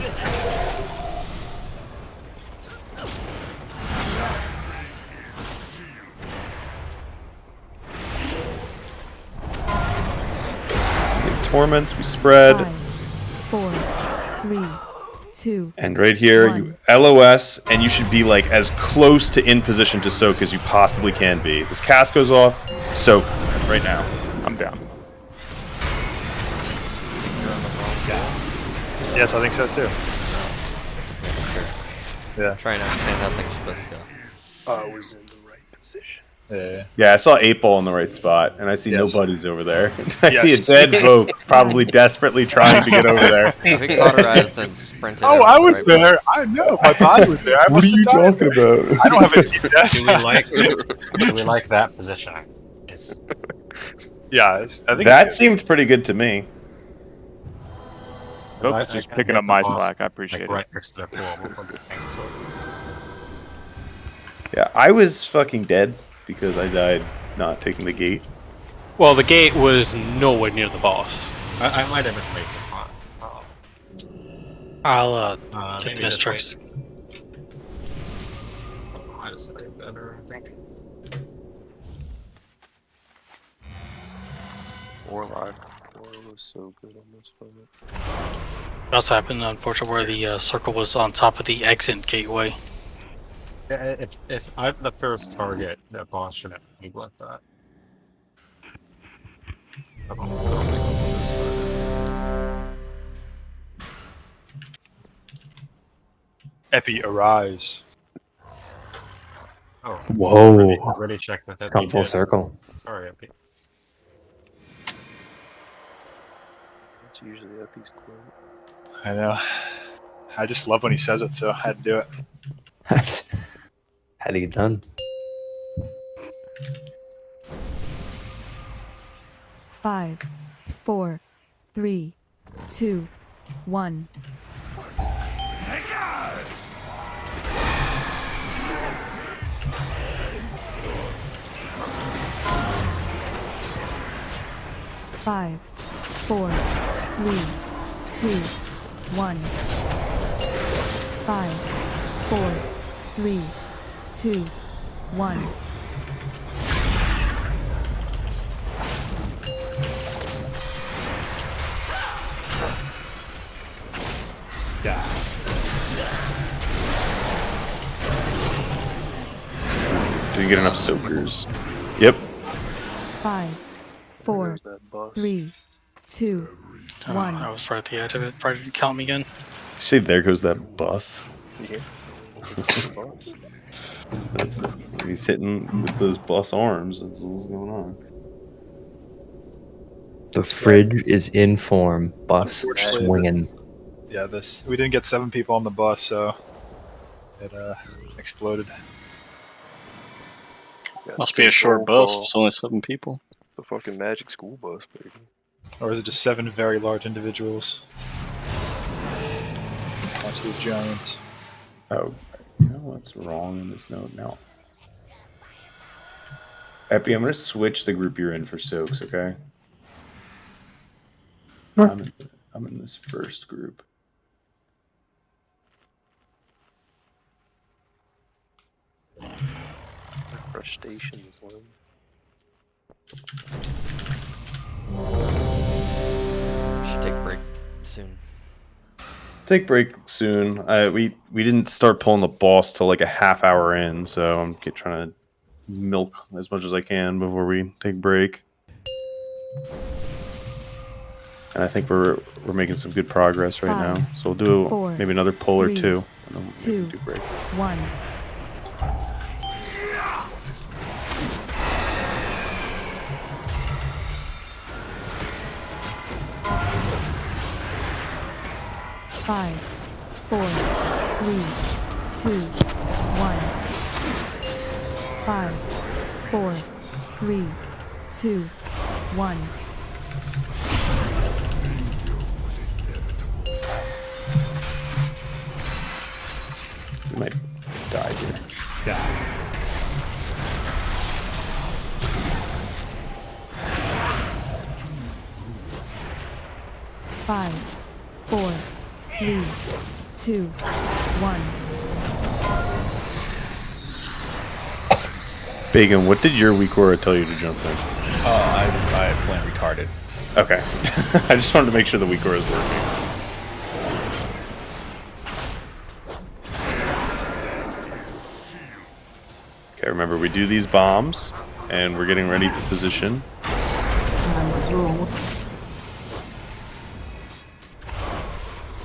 Torments, we spread.
5, 4, 3, 2.
And right here,
1.
you LOS, and you should be like as close to in position to soak as you possibly can be. This cast goes off, soak right now.
I'm down.
Yes, I think so too. Yeah.
Trying to understand how things are supposed to go.
I was in the right position.
Yeah, I saw 8-ball in the right spot, and I see
Yes.
no buddies over there. I
Yes.
see a dead Vogue probably desperately trying to get over there.
If he cauterized and sprinted.
Oh,
over
I
to the
was
right
there.
place.
I know. My body was there. I
What
must
are
have
you
died
talking
there.
about?
I don't have a deep death.
Do we like that positioning? It's
Yeah, I think
That
it's
seemed pretty good to me.
Vogue is just picking up my slack. I appreciate
right
it.
next to their pool. We'll put the thing so
Yeah, I was fucking dead because I died not taking the gate.
Well, the gate was nowhere near the boss.
I might have been making fun.
I'll take
maybe
the
this
mistress.
I just like better, I think.
Warlock was so good on this one.
That's happened, unfortunately, where the circle was on top of the exit gateway.
Yeah, if I'm the first target, that boss shouldn't move like that. I don't think it's the first target.
Epi, arise.
Oh.
Whoa.
Already checked with Epi.
Come full
did.
circle.
Sorry, Epi.
It's usually Epi's quote.
I know. I just love when he says it, so I had to do it.
Had to get done.
5, 4, 3, 2, 1. Five, 4, 3, 2, 1. 5, 4, 3, 2, 1.
Stop.
Didn't get enough soakers. Yep.
5, 4, 3, 2, 1.
I was right at the edge of it. Probably didn't count me again.
See, there goes that bus.
Yeah.
He's hitting with those bus arms. That's what's going on.
The fridge is in form. Bus swinging.
Yeah, we didn't get 7 people on the bus, so it exploded.
Must be a short bus. It's only 7 people. The fucking magic school bus, baby.
Or is it just 7 very large individuals? Watch the giants.
Oh, you know what's wrong in this note now? Epi, I'm gonna switch the group you're in for soaks, okay?
Sure.
I'm in this first group.
Frustration is one.
Should take a break soon.
Take break soon. We didn't start pulling the boss till like a half hour in, so I'm trying to milk as much as I can before we take break. And I think we're making some good progress right now. So we'll do
4,
maybe another pull or
3,
two, and then maybe
2,
do break.
1. Five, 4, 3, 2, 1. 5, 4, 3, 2, 1.
We might die here.
Five, 4, 3, 2, 1.
Bacon, what did your weak aura tell you to jump in?
I went retarded.
Okay. I just wanted to make sure the weak aura is working. Okay, remember, we do these bombs, and we're getting ready to position.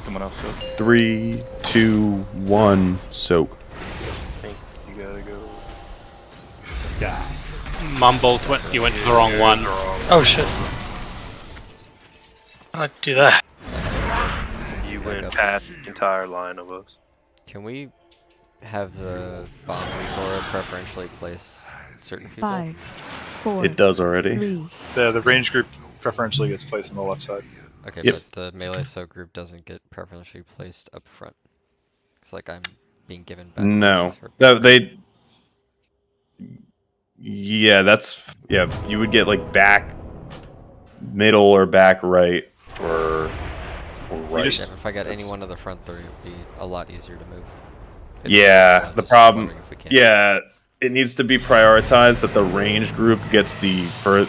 Someone else soak.
3, 2, 1, soak.
You gotta go.
Mumbles, you went to the wrong one.
Oh shit. How'd I do that?
You went past the entire line of us.
Can we have the bomb Aurora preferentially place certain people?
5, 4.
It does already.
3.
The range group preferentially gets placed on the left side.
Okay,
Yep.
but the melee soak group doesn't get preferentially placed up front. It's like I'm being given back.
No,
for
they. Yeah, you would get like back, middle, or back right, or right.
Yeah, if I got any one of the front three, it would be a lot easier to move. It's
Yeah, the
just
problem.
wondering if we can.
Yeah, it needs to be prioritized that the range group gets the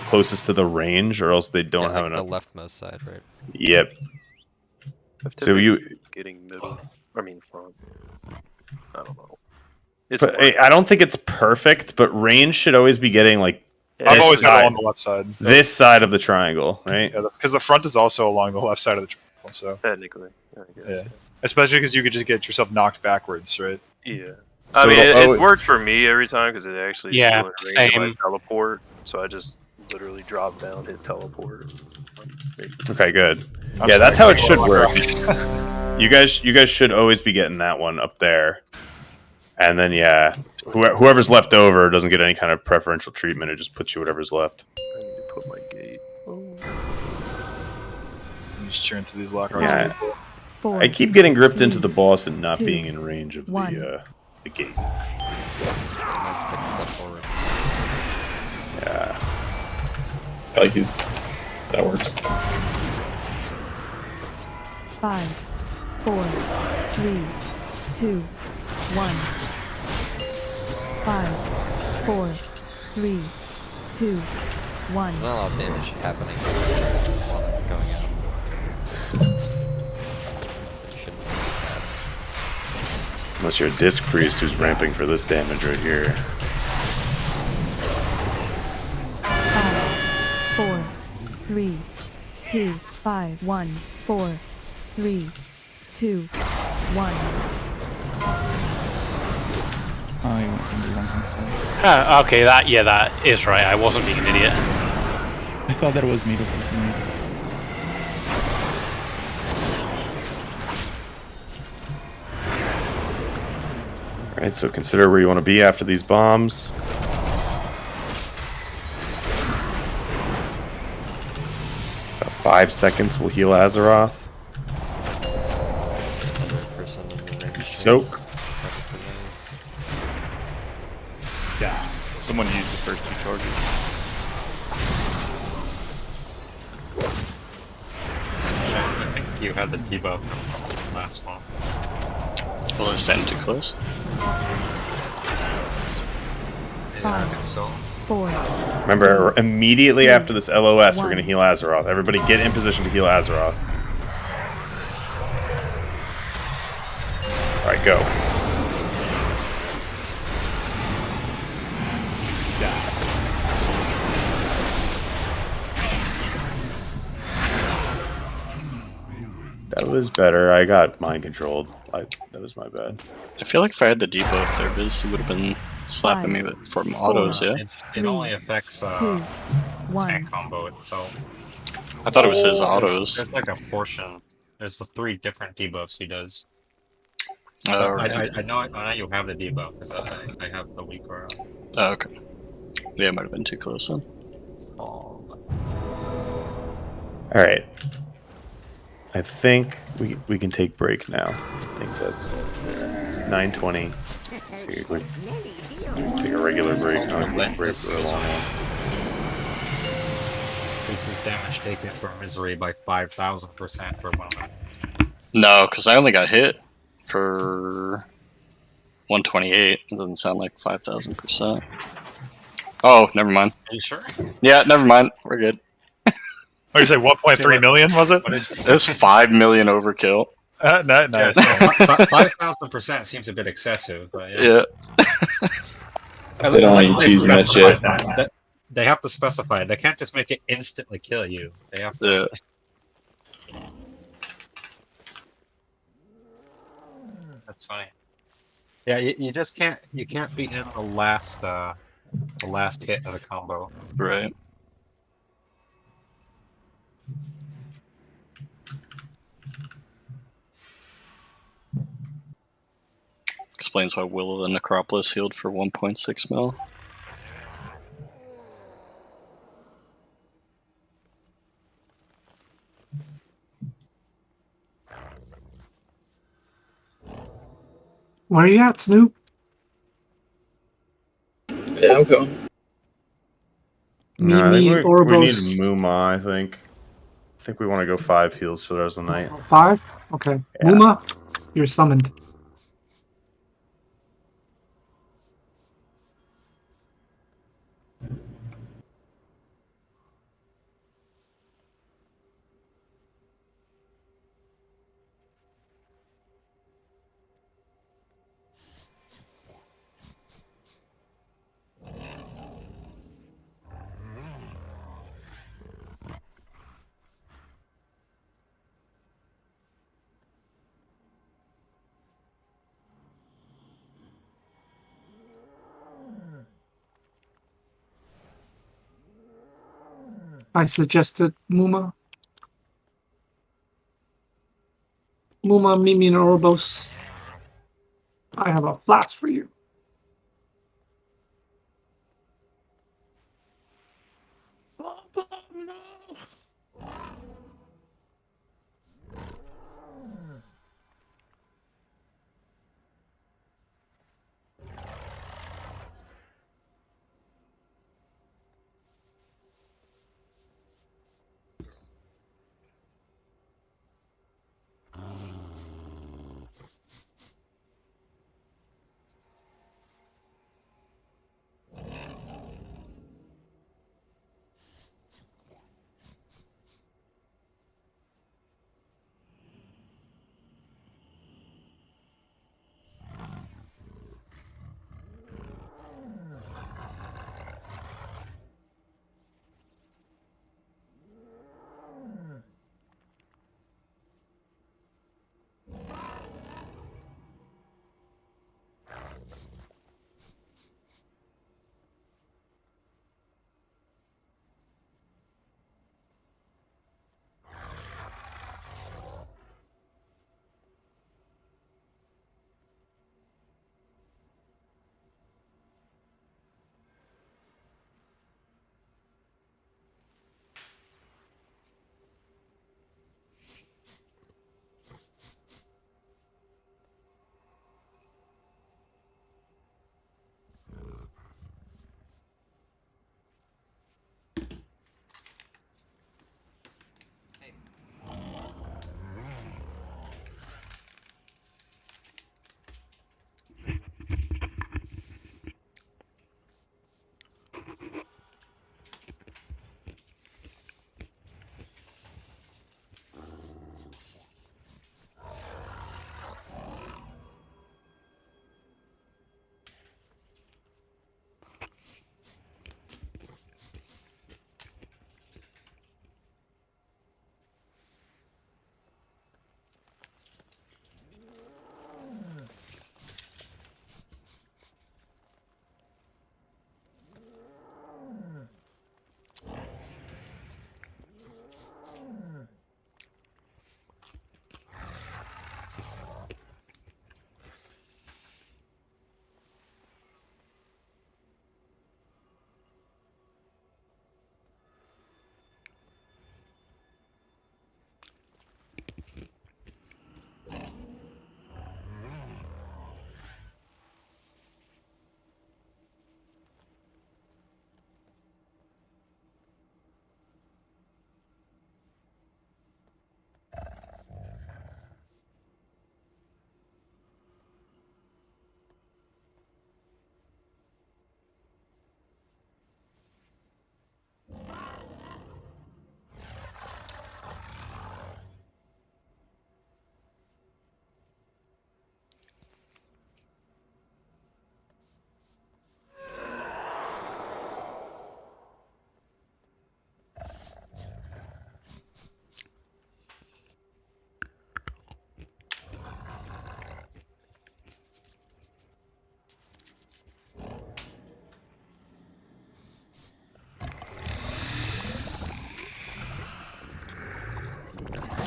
closest to the range, or else they don't
Yeah,
have
like
enough.
the leftmost side, right?
Yep.
If
So
they're
you.
getting middle, I mean front. I don't know.
But I don't think it's perfect, but range should always be getting like.
I've always got
side,
it on the left side.
This side of the triangle, right?
Yeah, because the front is also along the left side of the triangle. So
technically, I guess.
yeah. Especially because you could just get yourself knocked backwards, right?
Yeah.
So
I mean,
it'll
it
always-
worked for me every time because it actually
Yeah,
still in range of my
same.
teleport. So I just literally drop down, hit teleport.
Okay, good.
I'm
Yeah, that's how
sorry,
it should
oh my
work.
God.
You guys should always be getting that one up there, and then yeah, whoever's left over doesn't get any kind of preferential treatment. It just puts you whatever's left.
I need to put my gate.
I'm just cheering through these locker rooms.
Yeah.
4.
I keep getting gripped into the boss and not
2,
being in range of
1.
the gate.
Let's take a step forward.
Yeah.
I like that works.
5, 4, 3, 2, 1. 5, 4, 3, 2, 1.
There's not a lot of damage happening while that's going out. It shouldn't be fast.
Unless you're a disc priest who's ramping for this damage right here.
5, 4, 3, 2, 5, 1, 4, 3, 2, 1.
Oh, you went into 1.7.
Okay, that is right. I wasn't being an idiot.
I thought that it was meter for some reason.
Alright, so consider where you want to be after these bombs. About 5 seconds, we'll heal Azeroth. Soak.
Yeah. Someone used the first 2 charges.
I think you had the debuff from the last one.
Well, it's standing too close.
5,
So
4.
Remember, immediately after this LOS, we're
One.
going to heal Azeroth. Everybody get in position to heal Azeroth. Alright, go. That was better. I got mind controlled. That was my bad.
I feel like if I had the debuff there, Biz would have been slapping me from autos, yeah?
it only affects
2, 1.
tank combo itself.
I thought it was his autos.
There's like a portion. There's the 3 different debuffs he does.
Oh,
But
right.
I know you have the debuff because I have the weak aura.
Oh, okay. Yeah, it might have been too close then.
Alright. I think we can take break now. I think it's 9:20. Take a regular break. Not a break for a long one.
This is damage taken from misery by 5,000% per moment.
No, because I only got hit for 128. It doesn't sound like 5,000%. Oh, never mind.
Are you sure?
Yeah, never mind. We're good.
Oh, you say 1.3 million, was it?
It's 5 million overkill.
Nice.
5,000% seems a bit excessive. But yeah.
They don't want you choosing that shit.
They have to specify it. They can't just make it instantly kill you. They have to.
Yeah.
That's fine. Yeah, you just can't. You can't be in the last The last hit of the combo.
Right. Explains why Will of the Necropolis healed for 1.6 mil.
Where are you at, Snoop?
Yeah, I'm going.
No, I think
Mimi,
we need
Oribos.
Muma. I think we want to go 5 heals for the rest of the night.
5? Okay.
Yeah.
Muma, you're summoned. I suggested Muma. Muma, Mimi, and Oribos. I have a flask for you.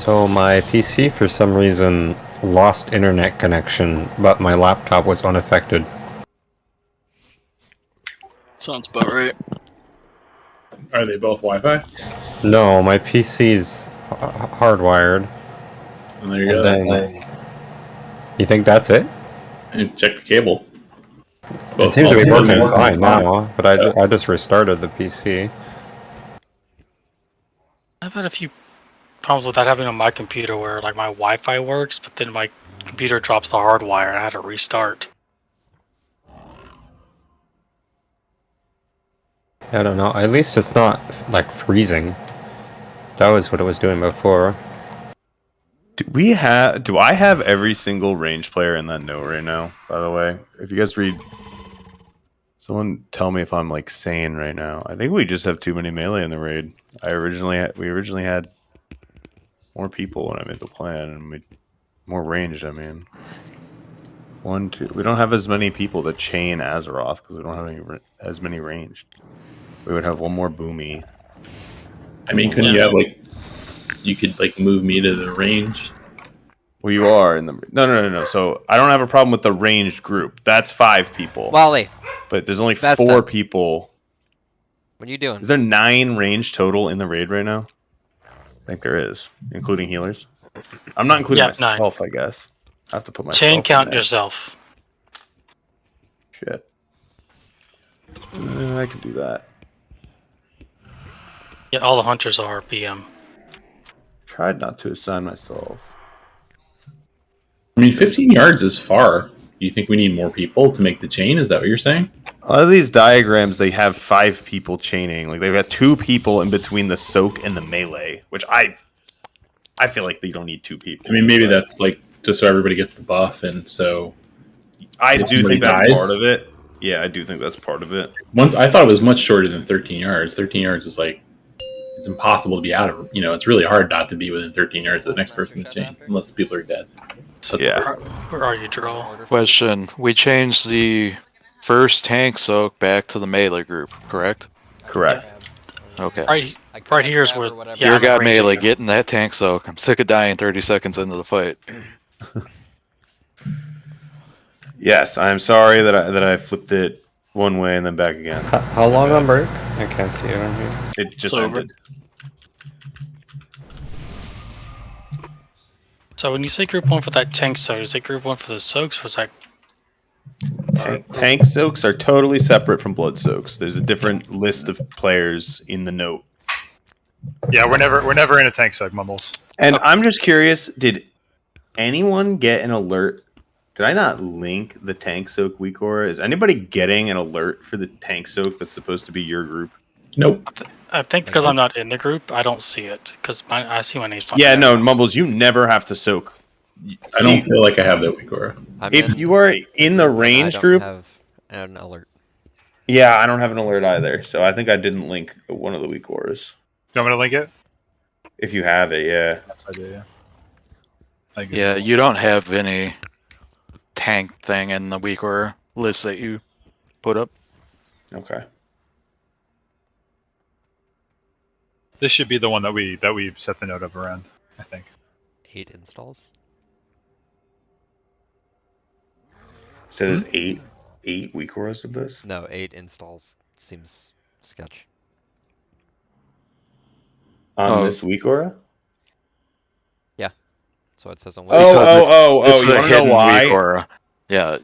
So my PC for some reason lost internet connection, but my laptop was unaffected.
Sounds about right.
Are they both Wi-Fi?
No, my PC's hardwired.
And there you go.
You think that's it?
And check the cable.
It seems to be working fine now, but I just restarted the PC.
I've had a few problems with that happening on my computer where like my Wi-Fi works, but then my computer drops the hardwire and I had to restart.
I don't know. At least it's not like freezing. That was what it was doing before.
Do I have every single range player in that note right now? By the way, if you guys read, someone tell me if I'm like sane right now. I think we just have too many melee in the raid. We originally had more people when I made the plan, and more ranged. I mean, 1, 2. We don't have as many people to chain Azeroth because we don't have as many ranged. We would have one more boomy.
I mean, couldn't you have like? You could like move me to the range.
Well, you are in the no. So I don't have a problem with the ranged group. That's 5 people.
Wally.
But there's only
That's
4
done.
people.
What are you doing?
Is there 9 range total in the raid right now? I think there is, including healers. I'm not including myself, 9. I guess. I have to put myself.
Chain count yourself.
Shit. I can do that.
Yeah, all the hunters are PM.
Tried not to assign myself.
I mean, 15 yards is far. Do you think we need more people to make the chain? Is that what you're saying?
A lot of these diagrams, they have 5 people chaining. Like they've got 2 people in between the soak and the melee, which I feel like you don't need 2 people.
I mean, maybe that's like just so everybody gets the buff, and so
I do think that's part of it. Yeah, I do think that's part of it.
Once I thought it was much shorter than 13 yards. 13 yards is like it's impossible to be out of. It's really hard not to be within 13 yards of the next person in the chain, unless people are dead.
Yeah.
Where are you, Droll?
Question: we changed the first tank soak back to the melee group, correct?
Correct.
Okay.
Right here is where.
Dear God, melee, get in that tank soak. I'm sick of dying 30 seconds into the fight.
Yes, I'm sorry that I flipped it one way and then back again.
How long on break? I can't see it on here.
It just ended.
So when you say group 1 for that tank soak, is it group 1 for the soaks, or is that?
Tank soaks are totally separate from blood soaks. There's a different list of players in the note.
Yeah, we're never in a tank soak, Mumbles.
And I'm just curious, did anyone get an alert? Did I not link the tank soak week aura? Is anybody getting an alert for the tank soak that's supposed to be your group?
Nope.
I think because I'm not in the group, I don't see it because I see my name's.
Yeah, no, Mumbles, you never have to soak.
I don't feel like I have that week aura.
If you are in the range group,
have an alert.
Yeah, I don't have an alert either, so I think I didn't link one of the week auras.
Do you want me to link it?
If you have it, yeah.
Yes, I do, yeah.
Yeah, you don't have any tank thing in the week aura list that you put up.
Okay.
This should be the one that we set the note of around, I think.
8 installs.
So there's 8 week auras of this?
No, 8 installs seems sketch.
On this week aura?
Yeah. So it says on.
You want to know why?
Week aura. Yeah.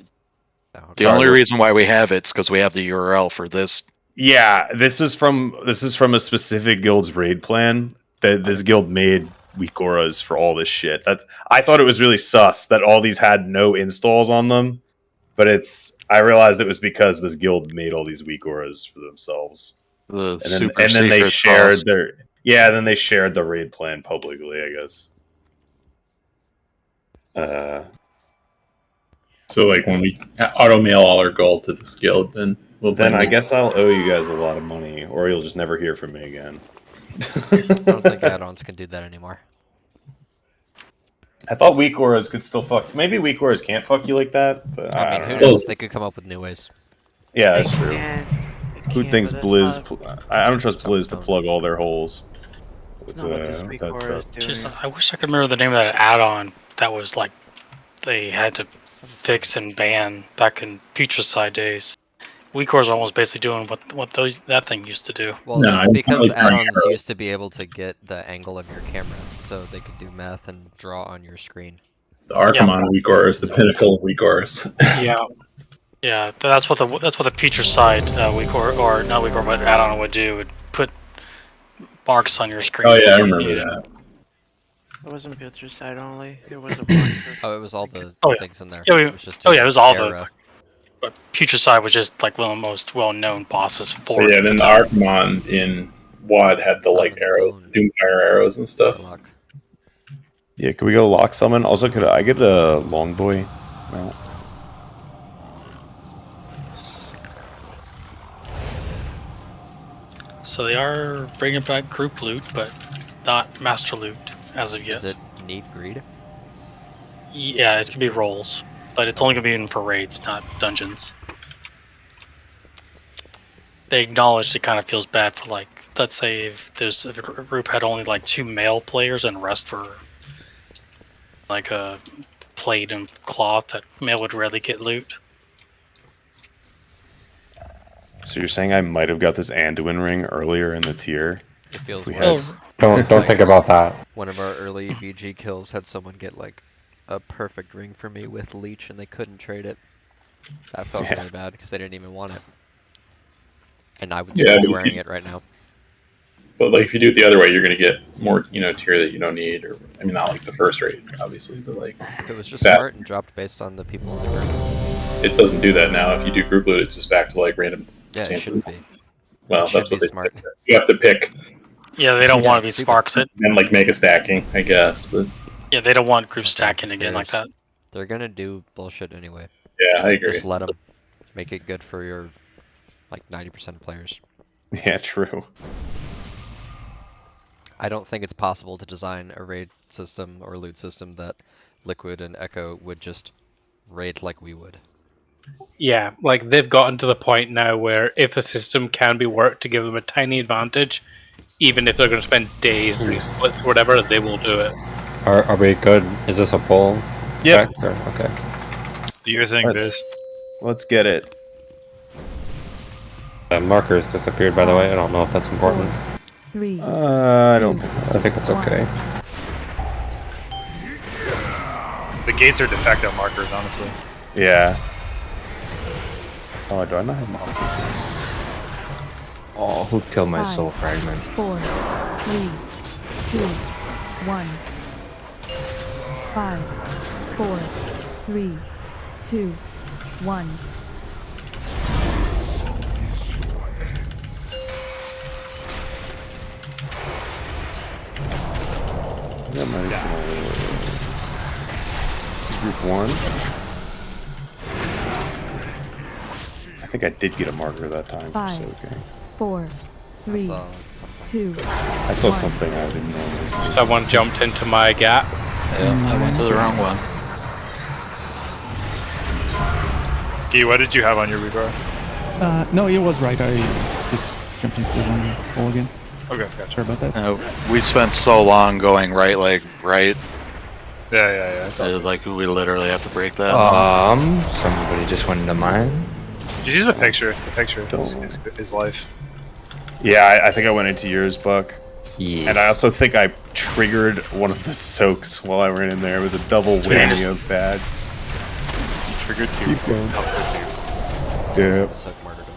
The only reason why we have it's because we have the URL for this.
Yeah, this is from a specific guild's raid plan. That this guild made weak auras for all this shit. I thought it was really sus that all these had no installs on them, but I realized it was because this guild made all these weak auras for themselves. And then they shared then they shared the raid plan publicly, I guess.
So like when we auto mail all our gold to this guild, then
I guess I'll owe you guys a lot of money, or you'll just never hear from me again.
I don't think add-ons can do that anymore.
I thought weak auras could still fuck. Maybe weak auras can't fuck you like that, but
I mean, who knows? They could come up with new ways.
Yeah, that's true. Who thinks Blizz? I don't trust Blizz to plug all their holes.
It's not what this
That's
recore is
tough.
doing.
Jeez, I wish I could remember the name of that add-on that was like they had to fix and ban back in Putricide days. WeCore's almost basically doing what that thing used to do.
Well,
No,
it's
it's not
because
like drawing
add-ons
arrows.
used to be able to get the angle of your camera, so they could do math and draw on your screen.
The Archimon WeCore is the pinnacle of WeCores.
Yeah.
Yeah, that's what the Putricide WeCore or not WeCore, but add-on would do. Would put marks on your screen.
Oh yeah, I remember that.
It wasn't Putricide only. It was a bunch of.
Oh, it was all the
Oh, yeah.
things in there.
Yeah,
It was just
it was all
era.
the. But Putricide was just like one of the most well-known bosses for.
But yeah, then the Archimon in WAD had the like arrows, Doomfire arrows and stuff.
Yeah, could we go lock summon? Also, could I get a long boy mount?
So they are bringing back group loot, but not master loot as of yet.
Does it need greed?
Yeah, it's gonna be rolls, but it's only gonna be in for raids, not dungeons. They acknowledged it kind of feels bad for like, let's say if a group had only like 2 male players and the rest were like a plate and cloth, that male would rarely get loot.
So you're saying I might have got this Anduin ring earlier in the tier?
It feels
We
weird.
had-
Don't think about that.
One of our early VG kills had someone get like a perfect ring for me with leech, and they couldn't trade it. That felt
Yeah.
really bad because they didn't even want it, and I would
Yeah,
still be
but
wearing
you-
it right now.
But like if you do it the other way, you're gonna get more, tier that you don't need, or I mean not like the first rate, obviously, but like
If it was just
fast.
smart and dropped based on the people in the group.
It doesn't do that now. If you do group loot, it's just back to like random
Yeah, it
chances.
shouldn't be.
Well,
It should
that's what
be
they
smart.
said. You have to pick
Yeah, they don't
Yeah,
want to be
stupid.
sparks it.
and like make a stacking, I guess. But
Yeah, they don't want group stacking again like that.
They're gonna do bullshit anyway.
yeah, I agree.
Just let them. Make it good for your like 90% of players.
Yeah, true.
I don't think it's possible to design a raid system or loot system that Liquid and Echo would just raid like we would.
Yeah, like they've gotten to the point now where if a system can be worked to give them a tiny advantage, even if they're going to spend days doing splits or whatever, they will do it.
Are we good? Is this a poll?
Yep.
check, or- Okay.
Do your thing,
Let's-
Biz.
Let's get it.
Markers disappeared, by the way. I don't know if that's important.
3.
I don't think
I think it's okay.
The gates are de facto markers, honestly.
Yeah. Oh, do I not have mouse?
Oh, who killed my
5,
soul fragment?
4, 3, 2, 1. 5, 4, 3, 2, 1.
That might This is group 1. I think I did get a marker that time.
5,
So okay.
4, 3,
saw
2.
I saw something I didn't normally see.
Someone jumped into my gap.
Yeah, I went to the wrong one.
Gee, what did you have on your rebar?
No, it was right. I just jumped into the wrong hole again.
Okay, gotcha.
Sorry about that.
We spent so long going right leg right.
Yeah. It's all good.
Like we literally have to break that.
Somebody just went into mine.
Just use the picture. The picture is life.
Yeah, I think I went into yours, Buck.
Yes.
And I also think I triggered one of the soaks while I ran in there. It was a double whammy of bad.
Trigger 2.
Keep going.
Yeah.
Yeah.
Soak martyrdom.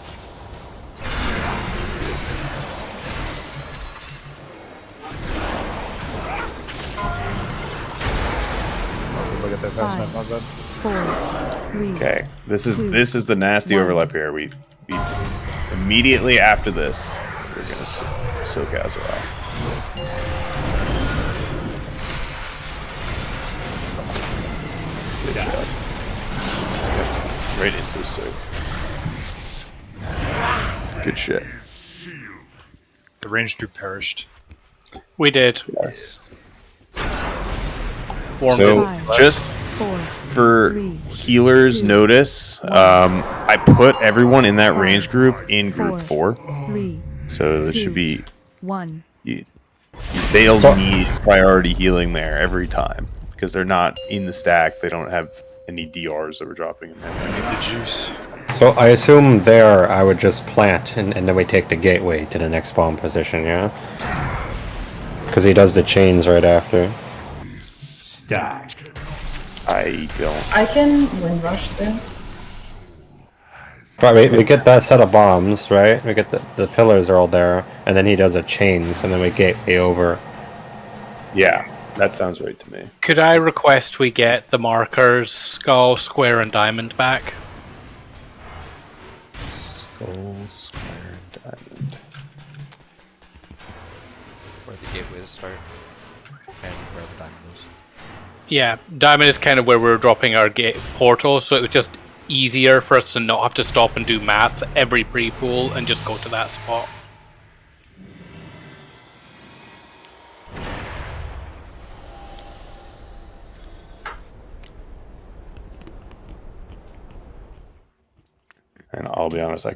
Look at that fast map, not bad.
4, 3.
Okay, this is the nasty overlap here. We immediately after this, we're gonna soak Azeroth. Good job. Let's get right into a soak. Good shit.
The range group perished.
We did.
Yes.
Warmed
So
in.
just for healers notice, I put everyone in that range group in group 4.
3.
So there should be
1.
you They'll
So-
need priority healing there every time because they're not in the stack. They don't have any DRs that we're dropping in there.
Need the juice.
So I assume there I would just plant and then we take the gateway to the next bomb position, yeah? Because he does the chains right after.
Stack.
I don't.
I can wind rush there.
Right, we get that set of bombs, right? We get the pillars are all there, and then he does a chains, and then we gateway over.
Yeah, that sounds right to me.
Could I request we get the markers skull, square, and diamond back?
Skull, square, diamond.
Where the gateways start, and where the diamond is.
Yeah, diamond is kind of where we're dropping our gate portal, so it was just easier for us to not have to stop and do math every pre-pool and just go to that spot.
And I'll be honest, I